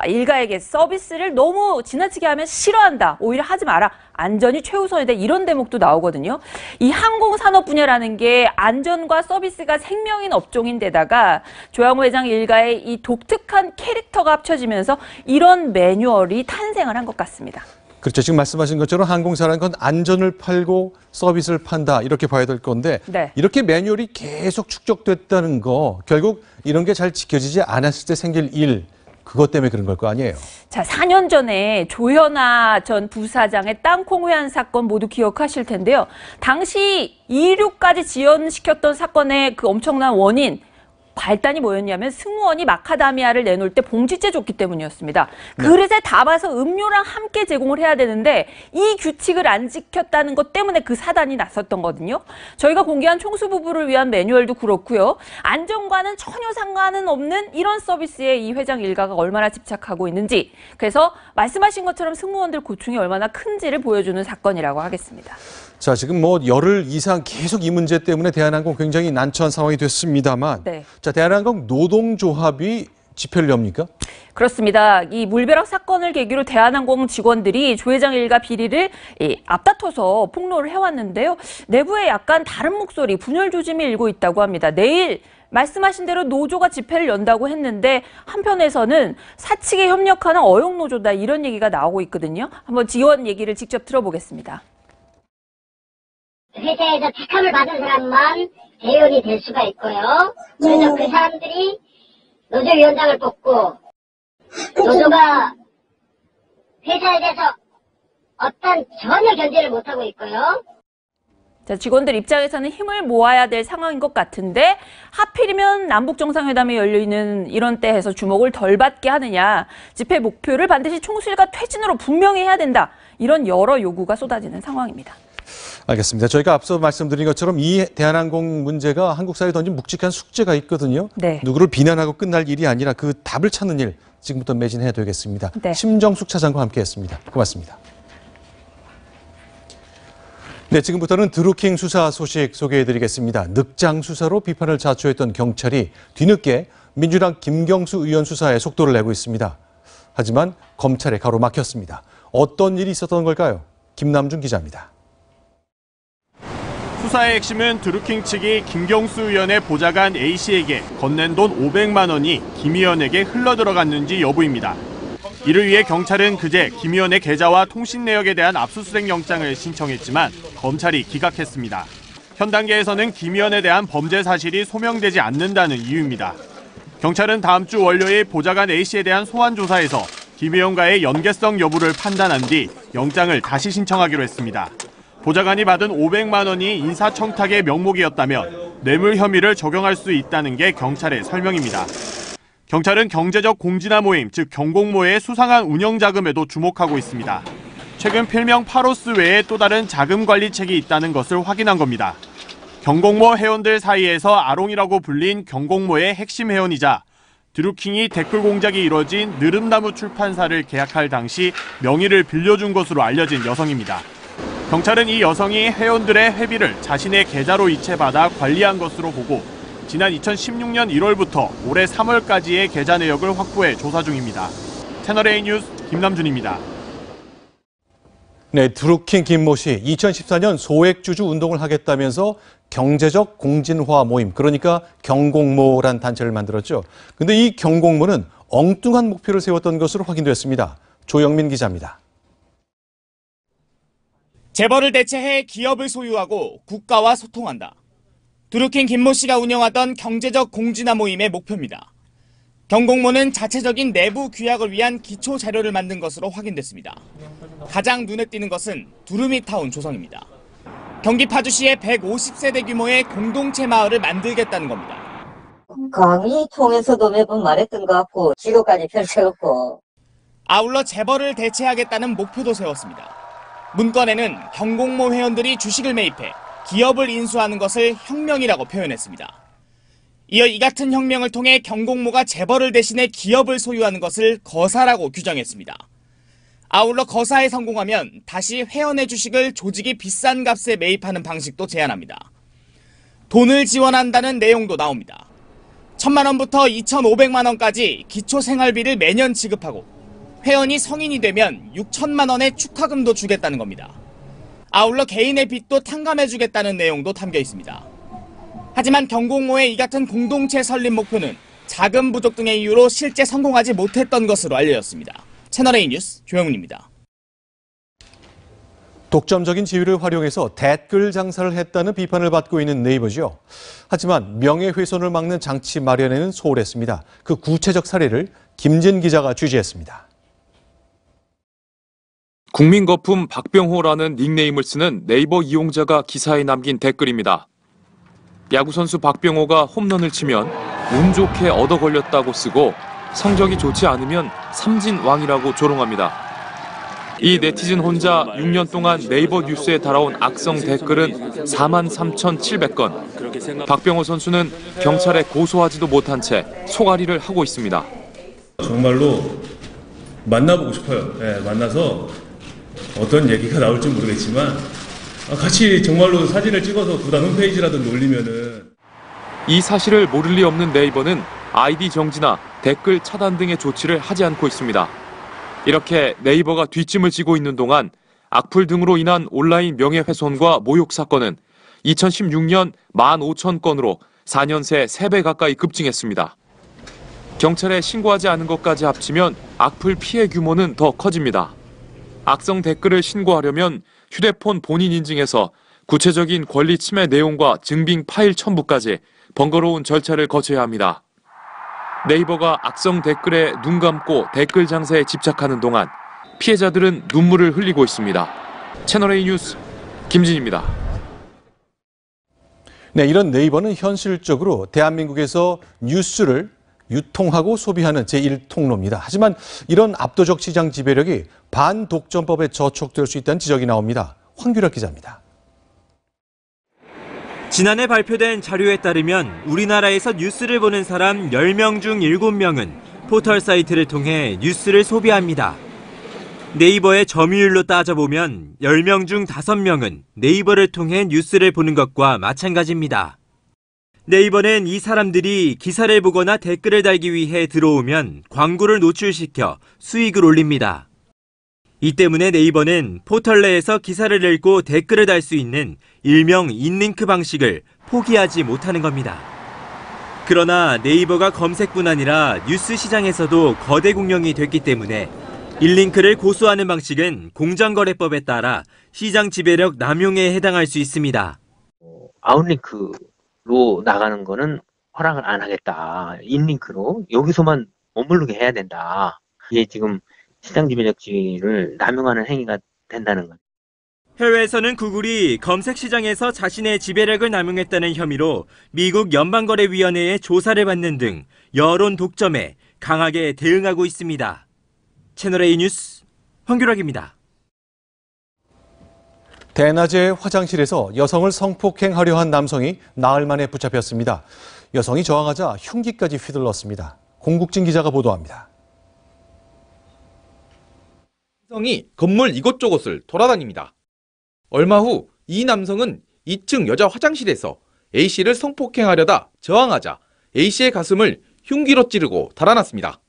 일가에게 서비스를 너무 지나치게 하면 싫어한다. 오히려 하지 마라. 안전이 최우선이다. 이런 대목도 나오거든요. 이 항공산업 분야라는 게 안전과 서비스가 생명인 업종인데다가 조양호 회장 일가의 이 독특한 캐릭터가 합쳐지면서 이런 매뉴얼이 탄생을 한 것 같습니다. 그렇죠. 지금 말씀하신 것처럼 항공사라는 건 안전을 팔고 서비스를 판다 이렇게 봐야 될 건데 네. 이렇게 매뉴얼이 계속 축적됐다는 거 결국 이런 게 잘 지켜지지 않았을 때 생길 일 그것 때문에 그런 걸 거 아니에요? 자, 4년 전에 조현아 전 부사장의 땅콩 회한 사건 모두 기억하실 텐데요. 당시 이륙까지 지연시켰던 사건의 그 엄청난 원인 발단이 뭐였냐면 승무원이 마카다미아를 내놓을 때 봉지째 줬기 때문이었습니다. 그릇에 담아서 음료랑 함께 제공을 해야 되는데 이 규칙을 안 지켰다는 것 때문에 그 사단이 났었던 거거든요. 저희가 공개한 총수 부부를 위한 매뉴얼도 그렇고요. 안전과는 전혀 상관은 없는 이런 서비스에 이 회장 일가가 얼마나 집착하고 있는지, 그래서 말씀하신 것처럼 승무원들 고충이 얼마나 큰지를 보여주는 사건이라고 하겠습니다. 자, 지금 뭐 열흘 이상 계속 이 문제 때문에 대한항공 굉장히 난처한 상황이 됐습니다만, 네. 자, 대한항공 노동조합이 집회를 엽니까? 그렇습니다. 이 물벼락 사건을 계기로 대한항공 직원들이 조 회장 일가 비리를 앞다퉈서 폭로를 해왔는데요. 내부에 약간 다른 목소리, 분열 조짐이 일고 있다고 합니다. 내일 말씀하신 대로 노조가 집회를 연다고 했는데 한편에서는 사측에 협력하는 어용노조다 이런 얘기가 나오고 있거든요. 한번 지원 얘기를 직접 들어보겠습니다. 회사에서 택함을 받은 사람만 대의원이 될 수가 있고요. 그래서 그 사람들이 노조위원장을 뽑고 노조가 회사에 대해서 어떤 전혀 견제를 못하고 있고요. 자, 직원들 입장에서는 힘을 모아야 될 상황인 것 같은데 하필이면 남북정상회담이 열려있는 이런 때에서 주목을 덜 받게 하느냐, 집회 목표를 반드시 총수일가 퇴진으로 분명히 해야 된다, 이런 여러 요구가 쏟아지는 상황입니다. 알겠습니다. 저희가 앞서 말씀드린 것처럼 이 대한항공 문제가 한국 사회에 던진 묵직한 숙제가 있거든요. 네. 누구를 비난하고 끝날 일이 아니라 그 답을 찾는 일 지금부터 매진해야 되겠습니다. 네. 심정숙 차장과 함께했습니다. 고맙습니다. 네, 지금부터는 드루킹 수사 소식 소개해드리겠습니다. 늑장 수사로 비판을 자초했던 경찰이 뒤늦게 민주당 김경수 의원 수사에 속도를 내고 있습니다. 하지만 검찰에 가로막혔습니다. 어떤 일이 있었던 걸까요? 김남준 기자입니다. 수사의 핵심은 드루킹 측이 김경수 의원의 보좌관 A씨에게 건넨 돈 500만 원이 김 의원에게 흘러들어갔는지 여부입니다. 이를 위해 경찰은 그제 김 의원의 계좌와 통신 내역에 대한 압수수색 영장을 신청했지만 검찰이 기각했습니다. 현 단계에서는 김 의원에 대한 범죄 사실이 소명되지 않는다는 이유입니다. 경찰은 다음 주 월요일 보좌관 A씨에 대한 소환 조사에서 김 의원과의 연계성 여부를 판단한 뒤 영장을 다시 신청하기로 했습니다. 보좌관이 받은 500만 원이 인사청탁의 명목이었다면 뇌물 혐의를 적용할 수 있다는 게 경찰의 설명입니다. 경찰은 경제적 공진화 모임, 즉 경공모의 수상한 운영자금에도 주목하고 있습니다. 최근 필명 파로스 외에 또 다른 자금 관리책이 있다는 것을 확인한 겁니다. 경공모 회원들 사이에서 아롱이라고 불린 경공모의 핵심 회원이자 드루킹이 댓글 공작이 이뤄진 느릅나무 출판사를 계약할 당시 명의를 빌려준 것으로 알려진 여성입니다. 경찰은 이 여성이 회원들의 회비를 자신의 계좌로 이체받아 관리한 것으로 보고 지난 2016년 1월부터 올해 3월까지의 계좌 내역을 확보해 조사 중입니다. 채널A 뉴스 김남준입니다. 네, 드루킹 김모 씨, 2014년 소액주주 운동을 하겠다면서 경제적 공진화 모임, 그러니까 경공모란 단체를 만들었죠. 근데 이 경공모는 엉뚱한 목표를 세웠던 것으로 확인됐습니다. 조영민 기자입니다. 재벌을 대체해 기업을 소유하고 국가와 소통한다. 드루킹 김모 씨가 운영하던 경제적 공진화 모임의 목표입니다. 경공모는 자체적인 내부 규약을 위한 기초 자료를 만든 것으로 확인됐습니다. 가장 눈에 띄는 것은 두루미타운 조성입니다. 경기 파주시에 150세대 규모의 공동체 마을을 만들겠다는 겁니다. 강의 통해서도 매번 말했던 것 같고 지도까지 펼쳐갖고. 아울러 재벌을 대체하겠다는 목표도 세웠습니다. 문건에는 경공모 회원들이 주식을 매입해 기업을 인수하는 것을 혁명이라고 표현했습니다. 이어 이 같은 혁명을 통해 경공모가 재벌을 대신해 기업을 소유하는 것을 거사라고 규정했습니다. 아울러 거사에 성공하면 다시 회원의 주식을 조직이 비싼 값에 매입하는 방식도 제안합니다. 돈을 지원한다는 내용도 나옵니다. 1,000만 원부터 2,500만 원까지 기초생활비를 매년 지급하고 회원이 성인이 되면 6천만 원의 축하금도 주겠다는 겁니다. 아울러 개인의 빚도 탕감해주겠다는 내용도 담겨 있습니다. 하지만 경공모의 이 같은 공동체 설립 목표는 자금 부족 등의 이유로 실제 성공하지 못했던 것으로 알려졌습니다. 채널A 뉴스 조영훈입니다. 독점적인 지위를 활용해서 댓글 장사를 했다는 비판을 받고 있는 네이버죠. 하지만 명예훼손을 막는 장치 마련에는 소홀했습니다. 그 구체적 사례를 김진 기자가 취재했습니다. 국민거품 박병호라는 닉네임을 쓰는 네이버 이용자가 기사에 남긴 댓글입니다. 야구선수 박병호가 홈런을 치면 운 좋게 얻어 걸렸다고 쓰고 성적이 좋지 않으면 삼진왕이라고 조롱합니다. 이 네티즌 혼자 6년 동안 네이버 뉴스에 달아온 악성 댓글은 43,700건. 박병호 선수는 경찰에 고소하지도 못한 채 속앓이를 하고 있습니다. 정말로 만나보고 싶어요. 네, 만나서 어떤 얘기가 나올지 모르겠지만 같이 정말로 사진을 찍어서 구단 홈페이지라든지 올리면은. 이 사실을 모를 리 없는 네이버는 아이디 정지나 댓글 차단 등의 조치를 하지 않고 있습니다. 이렇게 네이버가 뒷짐을 지고 있는 동안 악플 등으로 인한 온라인 명예훼손과 모욕 사건은 2016년 15,000건으로 4년 새 3배 가까이 급증했습니다. 경찰에 신고하지 않은 것까지 합치면 악플 피해 규모는 더 커집니다. 악성 댓글을 신고하려면 휴대폰 본인 인증에서 구체적인 권리 침해 내용과 증빙 파일 첨부까지 번거로운 절차를 거쳐야 합니다. 네이버가 악성 댓글에 눈 감고 댓글 장사에 집착하는 동안 피해자들은 눈물을 흘리고 있습니다. 채널A 뉴스 김진입니다. 네, 이런 네이버는 현실적으로 대한민국에서 뉴스를 유통하고 소비하는 제1통로입니다. 하지만 이런 압도적 시장 지배력이 반독점법에 저촉될 수 있다는 지적이 나옵니다. 황규락 기자입니다. 지난해 발표된 자료에 따르면 우리나라에서 뉴스를 보는 사람 10명 중 7명은 포털 사이트를 통해 뉴스를 소비합니다. 네이버의 점유율로 따져보면 10명 중 5명은 네이버를 통해 뉴스를 보는 것과 마찬가지입니다. 네이버는 이 사람들이 기사를 보거나 댓글을 달기 위해 들어오면 광고를 노출시켜 수익을 올립니다. 이 때문에 네이버는 포털 내에서 기사를 읽고 댓글을 달 수 있는 일명 인링크 방식을 포기하지 못하는 겁니다. 그러나 네이버가 검색뿐 아니라 뉴스 시장에서도 거대 공룡이 됐기 때문에 인링크를 고수하는 방식은 공정거래법에 따라 시장 지배력 남용에 해당할 수 있습니다. 아웃링크로 나가는 거는 허락을 안 하겠다. 인링크로 여기서만 머무르게 해야 된다. 이게 지금 시장 지배력지를 남용하는 행위가 된다는 것. 해외에서는 구글이 검색 시장에서 자신의 지배력을 남용했다는 혐의로 미국 연방거래위원회의 조사를 받는 등 여론 독점에 강하게 대응하고 있습니다. 채널A 뉴스 황규락입니다. 대낮에 화장실에서 여성을 성폭행하려 한 남성이 나흘 만에 붙잡혔습니다. 여성이 저항하자 흉기까지 휘둘렀습니다. 공국진 기자가 보도합니다. 남성이 건물 이곳저곳을 돌아다닙니다. 얼마 후 이 남성은 2층 여자 화장실에서 A씨를 성폭행하려다 저항하자 A씨의 가슴을 흉기로 찌르고 달아났습니다.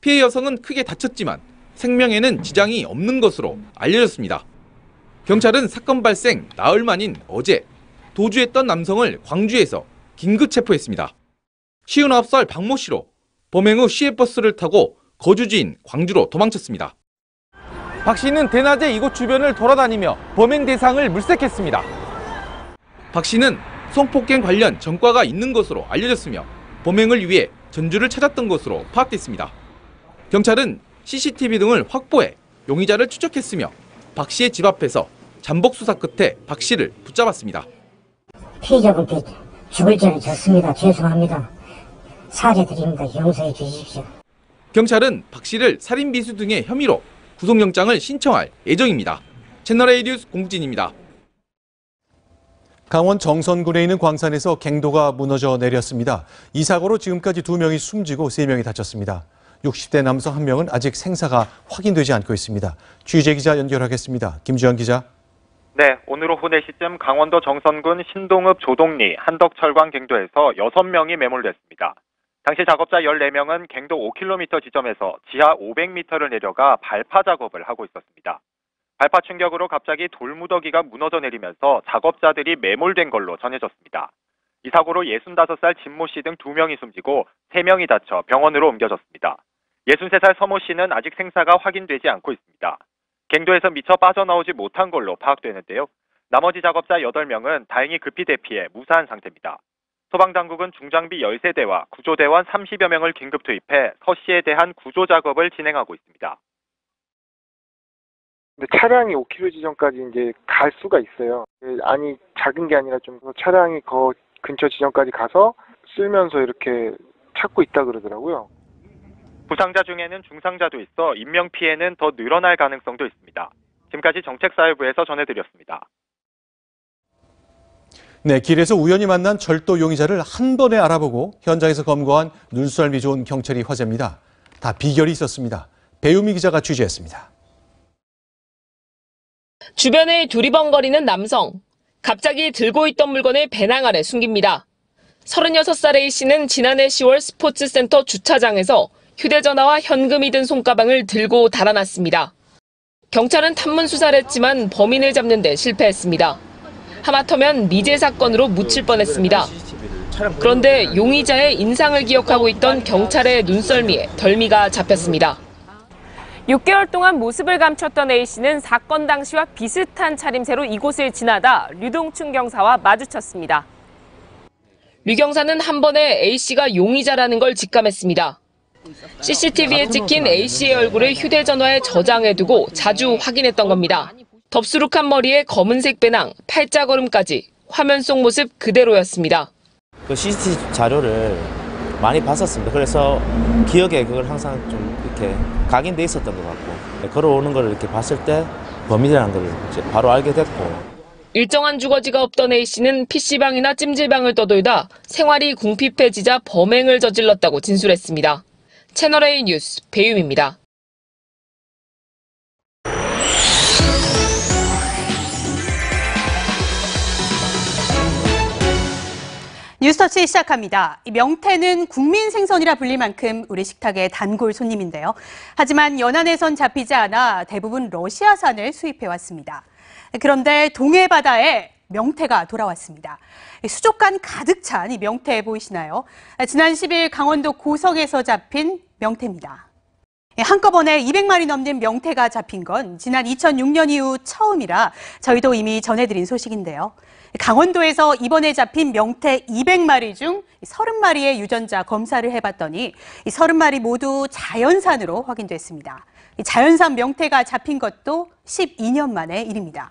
피해 여성은 크게 다쳤지만 생명에는 지장이 없는 것으로 알려졌습니다. 경찰은 사건 발생 나흘 만인 어제 도주했던 남성을 광주에서 긴급 체포했습니다. 59살 박모 씨로 범행 후 시외버스를 타고 거주지인 광주로 도망쳤습니다. 박 씨는 대낮에 이곳 주변을 돌아다니며 범행 대상을 물색했습니다. 박 씨는 성폭행 관련 전과가 있는 것으로 알려졌으며 범행을 위해 전주를 찾았던 것으로 파악됐습니다. 경찰은 CCTV 등을 확보해 용의자를 추적했으며 박 씨의 집 앞에서 잠복 수사 끝에 박 씨를 붙잡았습니다. 피해자분께 죽을 죄는 졌습니다. 죄송합니다. 사죄드립니다. 용서해 주십시오. 경찰은 박 씨를 살인 미수 등의 혐의로 구속영장을 신청할 예정입니다. 채널A 뉴스 공진입니다. 강원 정선군에 있는 광산에서 갱도가 무너져 내렸습니다. 이 사고로 지금까지 2명이 숨지고 3명이 다쳤습니다. 60대 남성 1명은 아직 생사가 확인되지 않고 있습니다. 취재 기자 연결하겠습니다. 김주현 기자. 네, 오늘 오후 4시쯤 강원도 정선군 신동읍 조동리 한덕철광 갱도에서 6명이 매몰됐습니다. 당시 작업자 14명은 갱도 5km 지점에서 지하 500m를 내려가 발파 작업을 하고 있었습니다. 발파 충격으로 갑자기 돌무더기가 무너져 내리면서 작업자들이 매몰된 걸로 전해졌습니다. 이 사고로 65살 진모 씨 등 2명이 숨지고 3명이 다쳐 병원으로 옮겨졌습니다. 63살 서모 씨는 아직 생사가 확인되지 않고 있습니다. 갱도에서 미처 빠져나오지 못한 걸로 파악되는데요. 나머지 작업자 8명은 다행히 급히 대피해 무사한 상태입니다. 소방당국은 중장비 13대와 구조대원 30여 명을 긴급 투입해 서 씨에 대한 구조 작업을 진행하고 있습니다. 근데 차량이 5km 지점까지 이제 갈 수가 있어요. 안이 작은 게 아니라 좀 차량이 그 근처 지점까지 가서 쓸면서 이렇게 찾고 있다 그러더라고요. 부상자 중에는 중상자도 있어 인명피해는 더 늘어날 가능성도 있습니다. 지금까지 정책사회부에서 전해드렸습니다. 네, 길에서 우연히 만난 절도 용의자를 한 번에 알아보고 현장에서 검거한 눈썰미 좋은 경찰이 화제입니다. 다 비결이 있었습니다. 배우미 기자가 취재했습니다. 주변에 두리번거리는 남성. 갑자기 들고 있던 물건을 배낭 아래 숨깁니다. 36살 A씨는 지난해 10월 스포츠센터 주차장에서 휴대전화와 현금이 든 손가방을 들고 달아났습니다. 경찰은 탐문 수사를 했지만 범인을 잡는 데 실패했습니다. 하마터면 미제 사건으로 묻힐 뻔했습니다. 그런데 용의자의 인상을 기억하고 있던 경찰의 눈썰미에 덜미가 잡혔습니다. 6개월 동안 모습을 감췄던 A씨는 사건 당시와 비슷한 차림새로 이곳을 지나다 류동춘 경사와 마주쳤습니다. 류 경사는 한 번에 A씨가 용의자라는 걸 직감했습니다. CCTV에 찍힌 A씨의 얼굴을 휴대전화에 저장해두고 자주 확인했던 겁니다. 덥수룩한 머리에 검은색 배낭, 팔자걸음까지 화면 속 모습 그대로였습니다. 그 CCTV 자료를 많이 봤었습니다. 그래서 기억에 그걸 항상 좀 이렇게 각인돼 있었던 것 같고, 걸어오는 걸 이렇게 봤을 때 범인이라는 걸 이제 바로 알게 됐고. 일정한 주거지가 없던 A씨는 PC방이나 찜질방을 떠돌다 생활이 궁핍해지자 범행을 저질렀다고 진술했습니다. 채널A 뉴스 배유미입니다. 뉴스터치 시작합니다. 명태는 국민 생선이라 불릴 만큼 우리 식탁의 단골 손님인데요. 하지만 연안에선 잡히지 않아 대부분 러시아산을 수입해왔습니다. 그런데 동해 바다에 명태가 돌아왔습니다. 수족관 가득 찬 이 명태 보이시나요? 지난 10일 강원도 고성에서 잡힌 명태입니다. 한꺼번에 200마리 넘는 명태가 잡힌 건 지난 2006년 이후 처음이라 저희도 이미 전해드린 소식인데요. 강원도에서 이번에 잡힌 명태 200마리 중 30마리의 유전자 검사를 해봤더니 이 30마리 모두 자연산으로 확인됐습니다. 자연산 명태가 잡힌 것도 12년 만의 일입니다.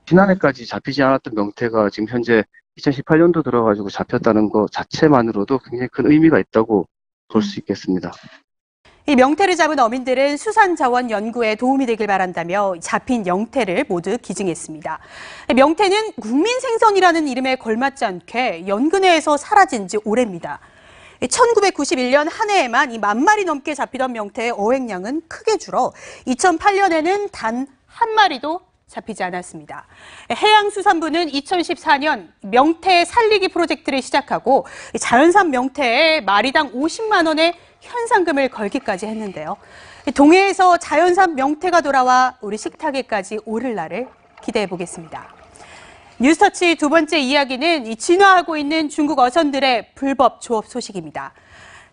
지난해까지 잡히지 않았던 명태가 지금 현재 2018년도 들어가지고 잡혔다는 것 자체만으로도 굉장히 큰 의미가 있다고 볼 수 있겠습니다. 이 명태를 잡은 어민들은 수산자원 연구에 도움이 되길 바란다며 잡힌 영태를 모두 기증했습니다. 명태는 국민 생선이라는 이름에 걸맞지 않게 연근해에서 사라진 지 오래입니다. 1991년 한 해에만 이 10,000마리 넘게 잡히던 명태의 어획량은 크게 줄어 2008년에는 단 한 마리도 잡히지 않았습니다. 해양수산부는 2014년 명태 살리기 프로젝트를 시작하고 자연산 명태에 마리당 50만 원의 현상금을 걸기까지 했는데요. 동해에서 자연산 명태가 돌아와 우리 식탁에까지 오를 날을 기대해 보겠습니다. 뉴스터치 두 번째 이야기는 진화하고 있는 중국 어선들의 불법 조업 소식입니다.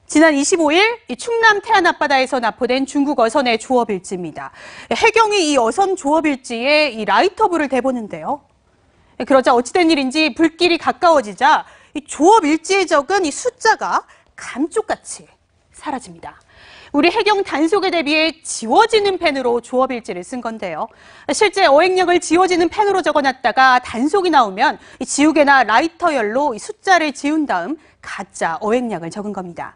지난 25일 충남 태안 앞바다에서 납포된 중국 어선의 조업 일지입니다. 해경이 이 어선 조업 일지에 이 라이터불을 대보는데요. 그러자 어찌된 일인지 불길이 가까워지자 이 조업 일지에 적은 이 숫자가 감쪽같이 사라집니다. 우리 해경 단속에 대비해 지워지는 펜으로 조업 일지를 쓴 건데요. 실제 어획량을 지워지는 펜으로 적어놨다가 단속이 나오면 지우개나 라이터열로 숫자를 지운 다음 가짜 어획량을 적은 겁니다.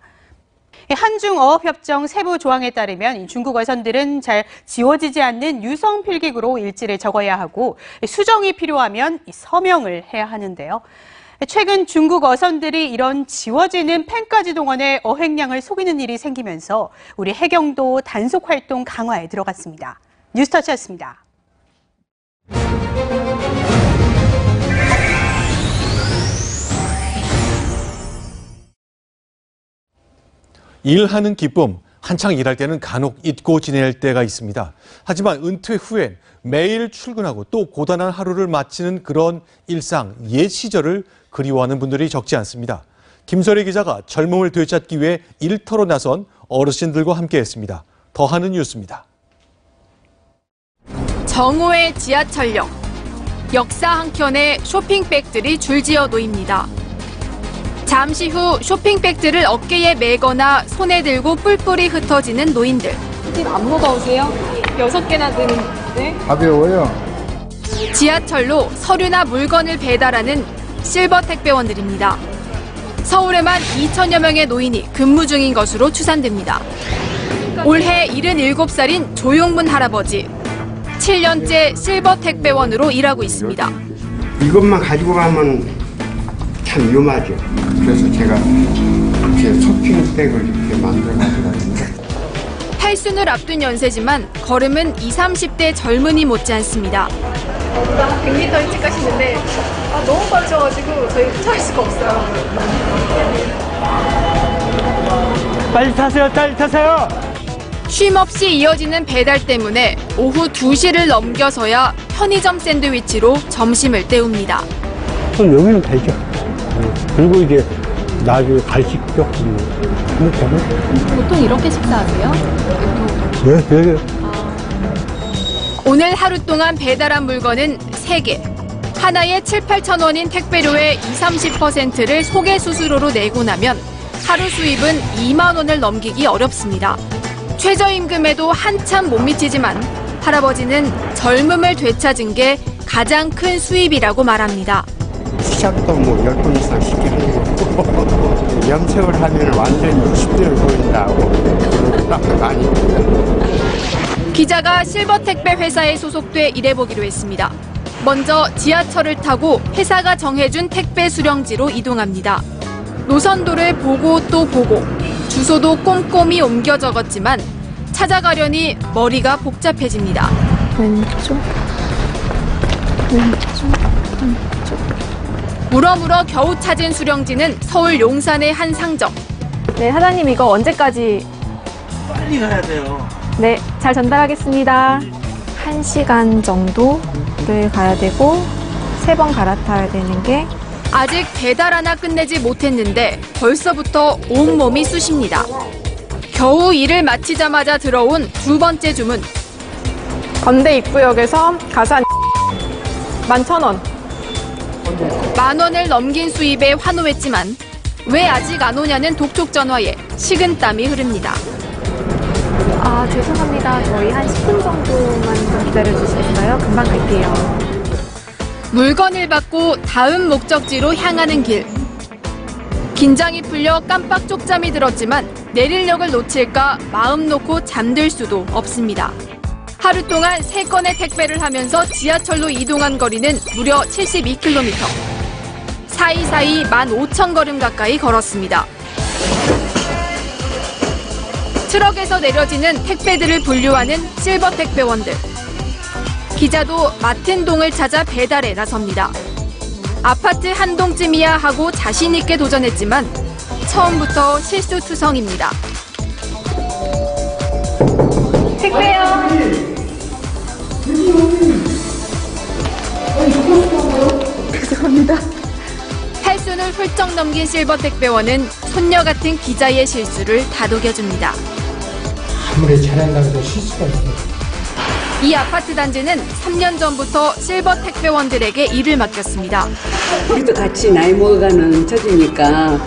한중어업협정 세부 조항에 따르면 중국 어선들은 잘 지워지지 않는 유성 필기구로 일지를 적어야 하고 수정이 필요하면 서명을 해야 하는데요. 최근 중국 어선들이 이런 지워지는 펜까지 동원해 어획량을 속이는 일이 생기면서 우리 해경도 단속 활동 강화에 들어갔습니다. 뉴스터치였습니다. 일하는 기쁨, 한창 일할 때는 간혹 잊고 지낼 때가 있습니다. 하지만 은퇴 후엔 매일 출근하고 또 고단한 하루를 마치는 그런 일상, 옛 시절을 그리워하는 분들이 적지 않습니다. 김설희 기자가 젊음을 되찾기 위해 일터로 나선 어르신들과 함께했습니다. 더하는 뉴스입니다. 정오의 지하철역. 역사 한켠에 쇼핑백들이 줄지어 놓입니다. 잠시 후 쇼핑백들을 어깨에 메거나 손에 들고 뿔뿔이 흩어지는 노인들. 안 무거우세요? 6개나 드는데? 가벼워요. 지하철로 서류나 물건을 배달하는 실버 택배원들입니다. 서울에만 2천여 명의 노인이 근무 중인 것으로 추산됩니다. 올해 77살인 조용문 할아버지. 7년째 실버 택배원으로 일하고 있습니다. 이것만 가지고 가면 참 위험하죠. 그래서 제가 제 쇼핑백을 이렇게 만들어가지고. 팔순을 앞둔 연세지만 걸음은 20, 30대 젊은이 못지않습니다. 100m 일찍 가시는데 너무 빠르셔가지고 저희 쫓아갈 수가 없어요. 빨리 타세요, 빨리 타세요. 쉼없이 이어지는 배달 때문에 오후 2시를 넘겨서야 편의점 샌드위치로 점심을 때웁니다. 그럼 여기는 되죠. 그리고 이제 나중에 갈식죠. 보통 이렇게 식사하세요? 네. 오늘 하루 동안 배달한 물건은 3개. 하나에 7, 8천 원인 택배료의 20, 30%를 소개 수수료로 내고 나면 하루 수입은 2만 원을 넘기기 어렵습니다. 최저임금에도 한참 못 미치지만 할아버지는 젊음을 되찾은 게 가장 큰 수입이라고 말합니다. 시작도 뭐 10번 이상 시키는 거고 염색을 하면 완전히 60대를 보인다고 그런 많이. 기자가 실버 택배 회사에 소속돼 일해보기로 했습니다. 먼저 지하철을 타고 회사가 정해준 택배 수령지로 이동합니다. 노선도를 보고 또 보고 주소도 꼼꼼히 옮겨 적었지만 찾아가려니 머리가 복잡해집니다. 왼쪽. 물어물어 겨우 찾은 수령지는 서울 용산의 한 상점. 네, 사장님 이거 언제까지? 빨리 가야 돼요. 네, 잘 전달하겠습니다. 1시간 정도를 가야 되고 3번 갈아타야 되는 게 아직 배달 하나 끝내지 못했는데 벌써부터 온몸이 쑤십니다. 겨우 일을 마치자마자 들어온 2번째 주문. 건대 입구역에서 가산 11,000원. 10,000원을 넘긴 수입에 환호했지만 왜 아직 안 오냐는 독촉 전화에 식은땀이 흐릅니다. 죄송합니다. 저희 한 10분 정도만 좀 기다려주시겠어요? 금방 갈게요. 물건을 받고 다음 목적지로 향하는 길. 긴장이 풀려 깜빡 쪽잠이 들었지만 내릴 역을 놓칠까 마음 놓고 잠들 수도 없습니다. 하루 동안 3건의 택배를 하면서 지하철로 이동한 거리는 무려 72km. 사이사이 15,000걸음 가까이 걸었습니다. 트럭에서 내려지는 택배들을 분류하는 실버 택배원들. 기자도 맡은 동을 찾아 배달에 나섭니다. 아파트 한 동쯤이야 하고 자신 있게 도전했지만 처음부터 실수투성입니다. 택배요. 죄송합니다. 8순을 훌쩍 넘긴 실버 택배원은 손녀 같은 기자의 실수를 다독여줍니다. 아무리 잘한다고 해도 실수가 있어요. 이 아파트 단지는 3년 전부터 실버 택배원들에게 일을 맡겼습니다. 우리도 같이 나이 먹어가는 처지니까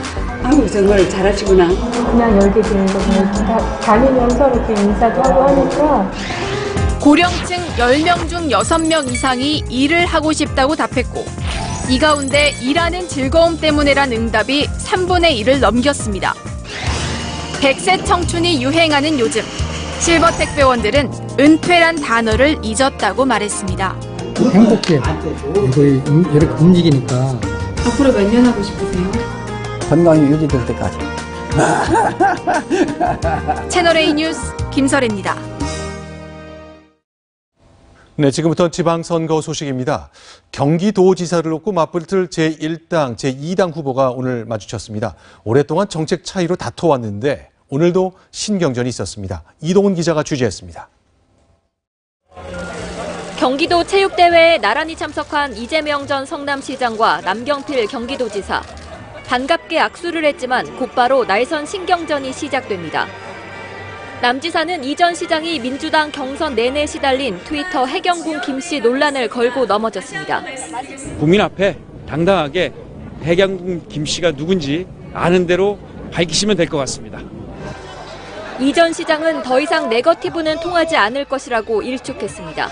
아우 정말 잘하시구나. 그냥 열기 길고 다니면서 이렇게 인사도 하고 하니까 고령층 10명 중 6명 이상이 일을 하고 싶다고 답했고 이 가운데 일하는 즐거움 때문에란 응답이 3분의 1을 넘겼습니다. 100세 청춘이 유행하는 요즘 실버 택배원들은 은퇴란 단어를 잊었다고 말했습니다. 행복해. 이거 이렇게 움직이니까. 앞으로 몇 년 하고 싶으세요? 건강이 유지될 때까지. 채널A 뉴스 김설혜입니다. 네, 지금부터 지방선거 소식입니다. 경기도지사를 놓고 맞붙을 제1당, 제2당 후보가 오늘 마주쳤습니다. 오랫동안 정책 차이로 다퉈왔는데 오늘도 신경전이 있었습니다. 이동훈 기자가 취재했습니다. 경기도 체육대회에 나란히 참석한 이재명 전 성남시장과 남경필 경기도지사. 반갑게 악수를 했지만 곧바로 날선 신경전이 시작됩니다. 남 지사는 이 전 시장이 민주당 경선 내내 시달린 트위터 해경궁 김씨 논란을 걸고 넘어졌습니다. 국민 앞에 당당하게 해경궁 김씨가 누군지 아는 대로 밝히시면 될 것 같습니다. 이 전 시장은 더 이상 네거티브는 통하지 않을 것이라고 일축했습니다.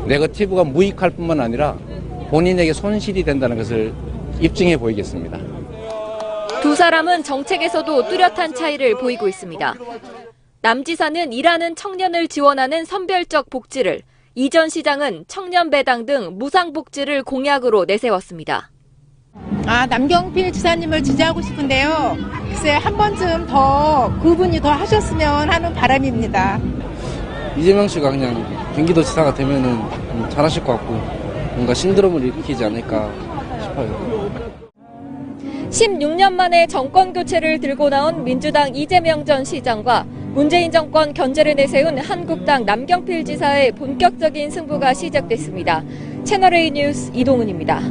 네거티브가 무익할 뿐만 아니라 본인에게 손실이 된다는 것을 입증해 보이겠습니다. 두 사람은 정책에서도 뚜렷한 차이를 보이고 있습니다. 남 지사는 일하는 청년을 지원하는 선별적 복지를, 이 전 시장은 청년 배당 등 무상 복지를 공약으로 내세웠습니다. 남경필 지사님을 지지하고 싶은데요. 글쎄 한 번쯤 더 그분이 더 하셨으면 하는 바람입니다. 이재명 씨가 그냥 경기도지사가 되면은 잘하실 것 같고 뭔가 신드롬을 일으키지 않을까 싶어요. 16년 만에 정권 교체를 들고 나온 민주당 이재명 전 시장과 문재인 정권 견제를 내세운 한국당 남경필 지사의 본격적인 승부가 시작됐습니다. 채널A 뉴스 이동은입니다.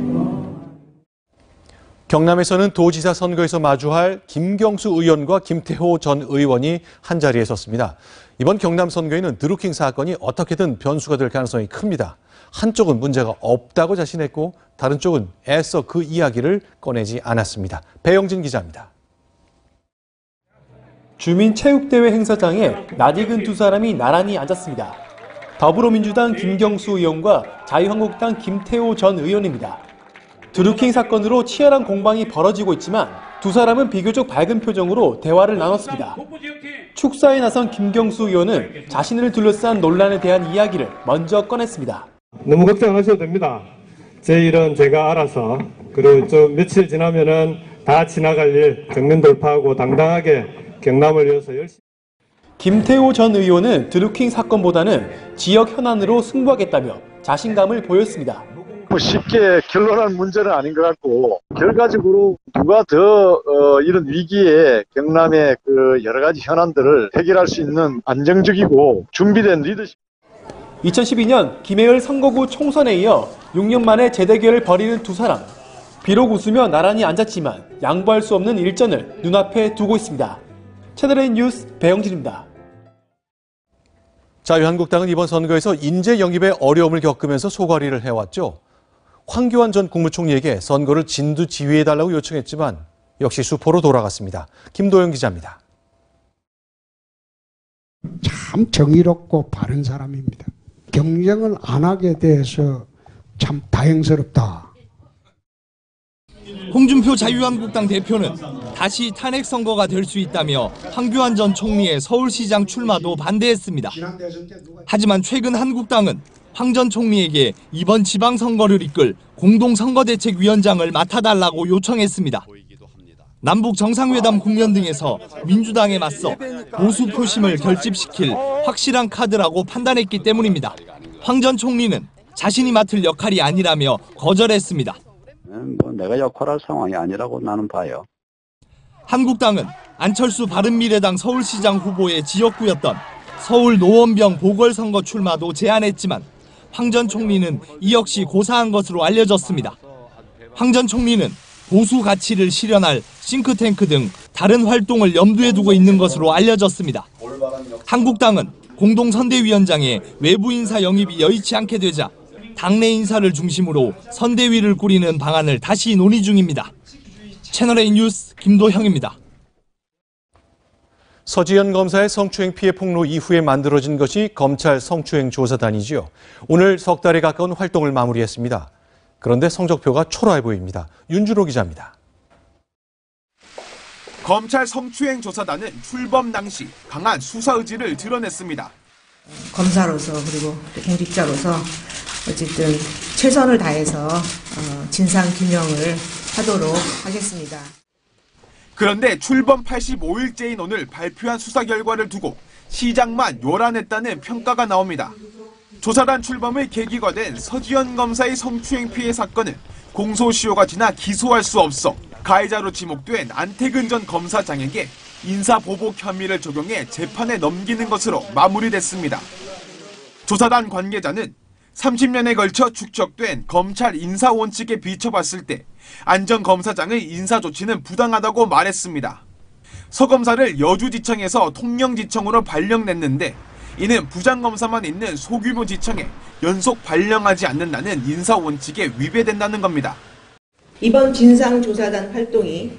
경남에서는 도지사 선거에서 마주할 김경수 의원과 김태호 전 의원이 한자리에 섰습니다. 이번 경남 선거에는 드루킹 사건이 어떻게든 변수가 될 가능성이 큽니다. 한쪽은 문제가 없다고 자신했고 다른 쪽은 애써 그 이야기를 꺼내지 않았습니다. 배영진 기자입니다. 주민체육대회 행사장에 낯익은 두 사람이 나란히 앉았습니다. 더불어민주당 김경수 의원과 자유한국당 김태호 전 의원입니다. 드루킹 사건으로 치열한 공방이 벌어지고 있지만 두 사람은 비교적 밝은 표정으로 대화를 나눴습니다. 축사에 나선 김경수 의원은 자신을 둘러싼 논란에 대한 이야기를 먼저 꺼냈습니다. 너무 걱정 안 하셔도 됩니다. 제 일은 제가 알아서, 그리고 좀 며칠 지나면은 다 지나갈 일 정면 돌파하고 당당하게 경남을 위해서 열심히. 김태호 전 의원은 드루킹 사건보다는 지역 현안으로 승부하겠다며 자신감을 보였습니다. 쉽게 결론할 문제는 아닌 것 같고, 결과적으로 누가 더 이런 위기에 경남의 그 여러 가지 현안들을 해결할 수 있는 안정적이고 준비된 리더십. 2012년 김해을 선거구 총선에 이어 6년 만에 재대결을 벌이는 두 사람. 비록 웃으며 나란히 앉았지만 양보할 수 없는 일전을 눈앞에 두고 있습니다. 채널A 뉴스 배영진입니다. 자유한국당은 이번 선거에서 인재 영입에 어려움을 겪으면서 소거리를 해왔죠. 황교안 전 국무총리에게 선거를 진두지휘해달라고 요청했지만 역시 수포로 돌아갔습니다. 김도영 기자입니다. 참 정의롭고 바른 사람입니다. 경쟁을 안 하게 돼서 참 다행스럽다. 홍준표 자유한국당 대표는 다시 탄핵 선거가 될 수 있다며 황교안 전 총리의 서울시장 출마도 반대했습니다. 하지만 최근 한국당은 황 전 총리에게 이번 지방선거를 이끌 공동선거대책위원장을 맡아달라고 요청했습니다. 남북 정상회담 국면 등에서 민주당에 맞서 보수 표심을 결집시킬 확실한 카드라고 판단했기 때문입니다. 황 전 총리는 자신이 맡을 역할이 아니라며 거절했습니다. 내가 역할할 상황이 아니라고 나는 봐요. 한국당은 안철수 바른미래당 서울시장 후보의 지역구였던 서울 노원병 보궐선거 출마도 제안했지만 황 전 총리는 이 역시 고사한 것으로 알려졌습니다. 황 전 총리는 보수 가치를 실현할 싱크탱크 등 다른 활동을 염두에 두고 있는 것으로 알려졌습니다. 한국당은 공동선대위원장에 외부 인사 영입이 여의치 않게 되자 당내 인사를 중심으로 선대위를 꾸리는 방안을 다시 논의 중입니다. 채널A 뉴스 김도형입니다. 서지현 검사의 성추행 피해 폭로 이후에 만들어진 것이 검찰 성추행 조사단이지요. 오늘 석 달에 가까운 활동을 마무리했습니다. 그런데 성적표가 초라해 보입니다. 윤주로 기자입니다. 검찰 성추행 조사단은 출범 당시 강한 수사 의지를 드러냈습니다. 검사로서 그리고 공직자로서 어쨌든 최선을 다해서 진상 규명을 하도록 하겠습니다. 그런데 출범 85일째인 오늘 발표한 수사 결과를 두고 시작만 요란했다는 평가가 나옵니다. 조사단 출범의 계기가 된 서지현 검사의 성추행 피해 사건은 공소시효가 지나 기소할 수 없어 가해자로 지목된 안태근 전 검사장에게 인사보복 혐의를 적용해 재판에 넘기는 것으로 마무리됐습니다. 조사단 관계자는 30년에 걸쳐 축적된 검찰 인사 원칙에 비춰봤을 때 안 전 검사장의 인사 조치는 부당하다고 말했습니다. 서 검사를 여주지청에서 통영지청으로 발령냈는데 이는 부장검사만 있는 소규모 지청에 연속 발령하지 않는다는 인사 원칙에 위배된다는 겁니다. 이번 진상조사단 활동이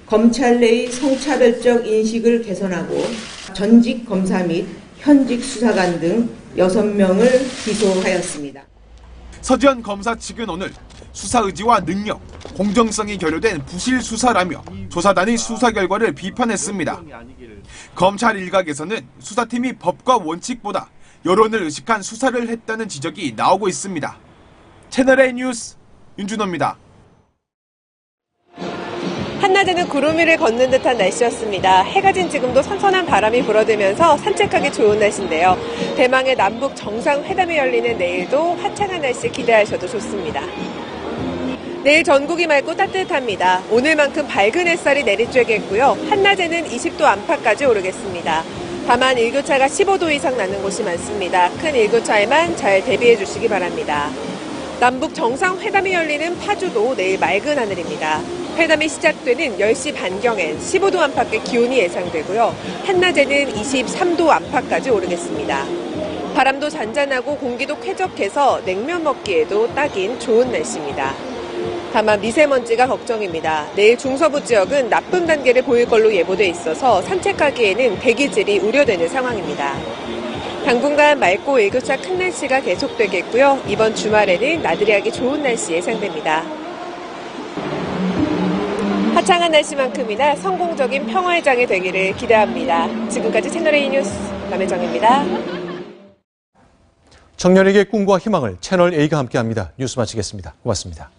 검찰 내의 성차별적 인식을 개선하고 전직 검사 및 현직 수사관 등 6명을 기소하였습니다. 서지현 검사 측은 오늘 수사 의지와 능력, 공정성이 결여된 부실 수사라며 조사단의 수사 결과를 비판했습니다. 검찰 일각에서는 수사팀이 법과 원칙보다 여론을 의식한 수사를 했다는 지적이 나오고 있습니다. 채널A 뉴스 윤준호입니다. 한낮에는 구름 위를 걷는 듯한 날씨였습니다. 해가 진 지금도 선선한 바람이 불어들면서 산책하기 좋은 날씨인데요. 대망의 남북 정상회담이 열리는 내일도 화창한 날씨 기대하셔도 좋습니다. 내일 전국이 맑고 따뜻합니다. 오늘만큼 밝은 햇살이 내리쬐겠고요. 한낮에는 20도 안팎까지 오르겠습니다. 다만 일교차가 15도 이상 나는 곳이 많습니다. 큰 일교차에만 잘 대비해 주시기 바랍니다. 남북 정상회담이 열리는 파주도 내일 맑은 하늘입니다. 회담이 시작되는 10시 반경엔 15도 안팎의 기온이 예상되고요. 한낮에는 23도 안팎까지 오르겠습니다. 바람도 잔잔하고 공기도 쾌적해서 냉면 먹기에도 딱인 좋은 날씨입니다. 다만 미세먼지가 걱정입니다. 내일 중서부 지역은 나쁨 단계를 보일 걸로 예보돼 있어서 산책하기에는 대기질이 우려되는 상황입니다. 당분간 맑고 일교차 큰 날씨가 계속되겠고요. 이번 주말에는 나들이 하기 좋은 날씨 예상됩니다. 화창한 날씨만큼이나 성공적인 평화의 장이 되기를 기대합니다. 지금까지 채널A 뉴스 남혜정입니다. 청년에게 꿈과 희망을 채널A가 함께합니다. 뉴스 마치겠습니다. 고맙습니다.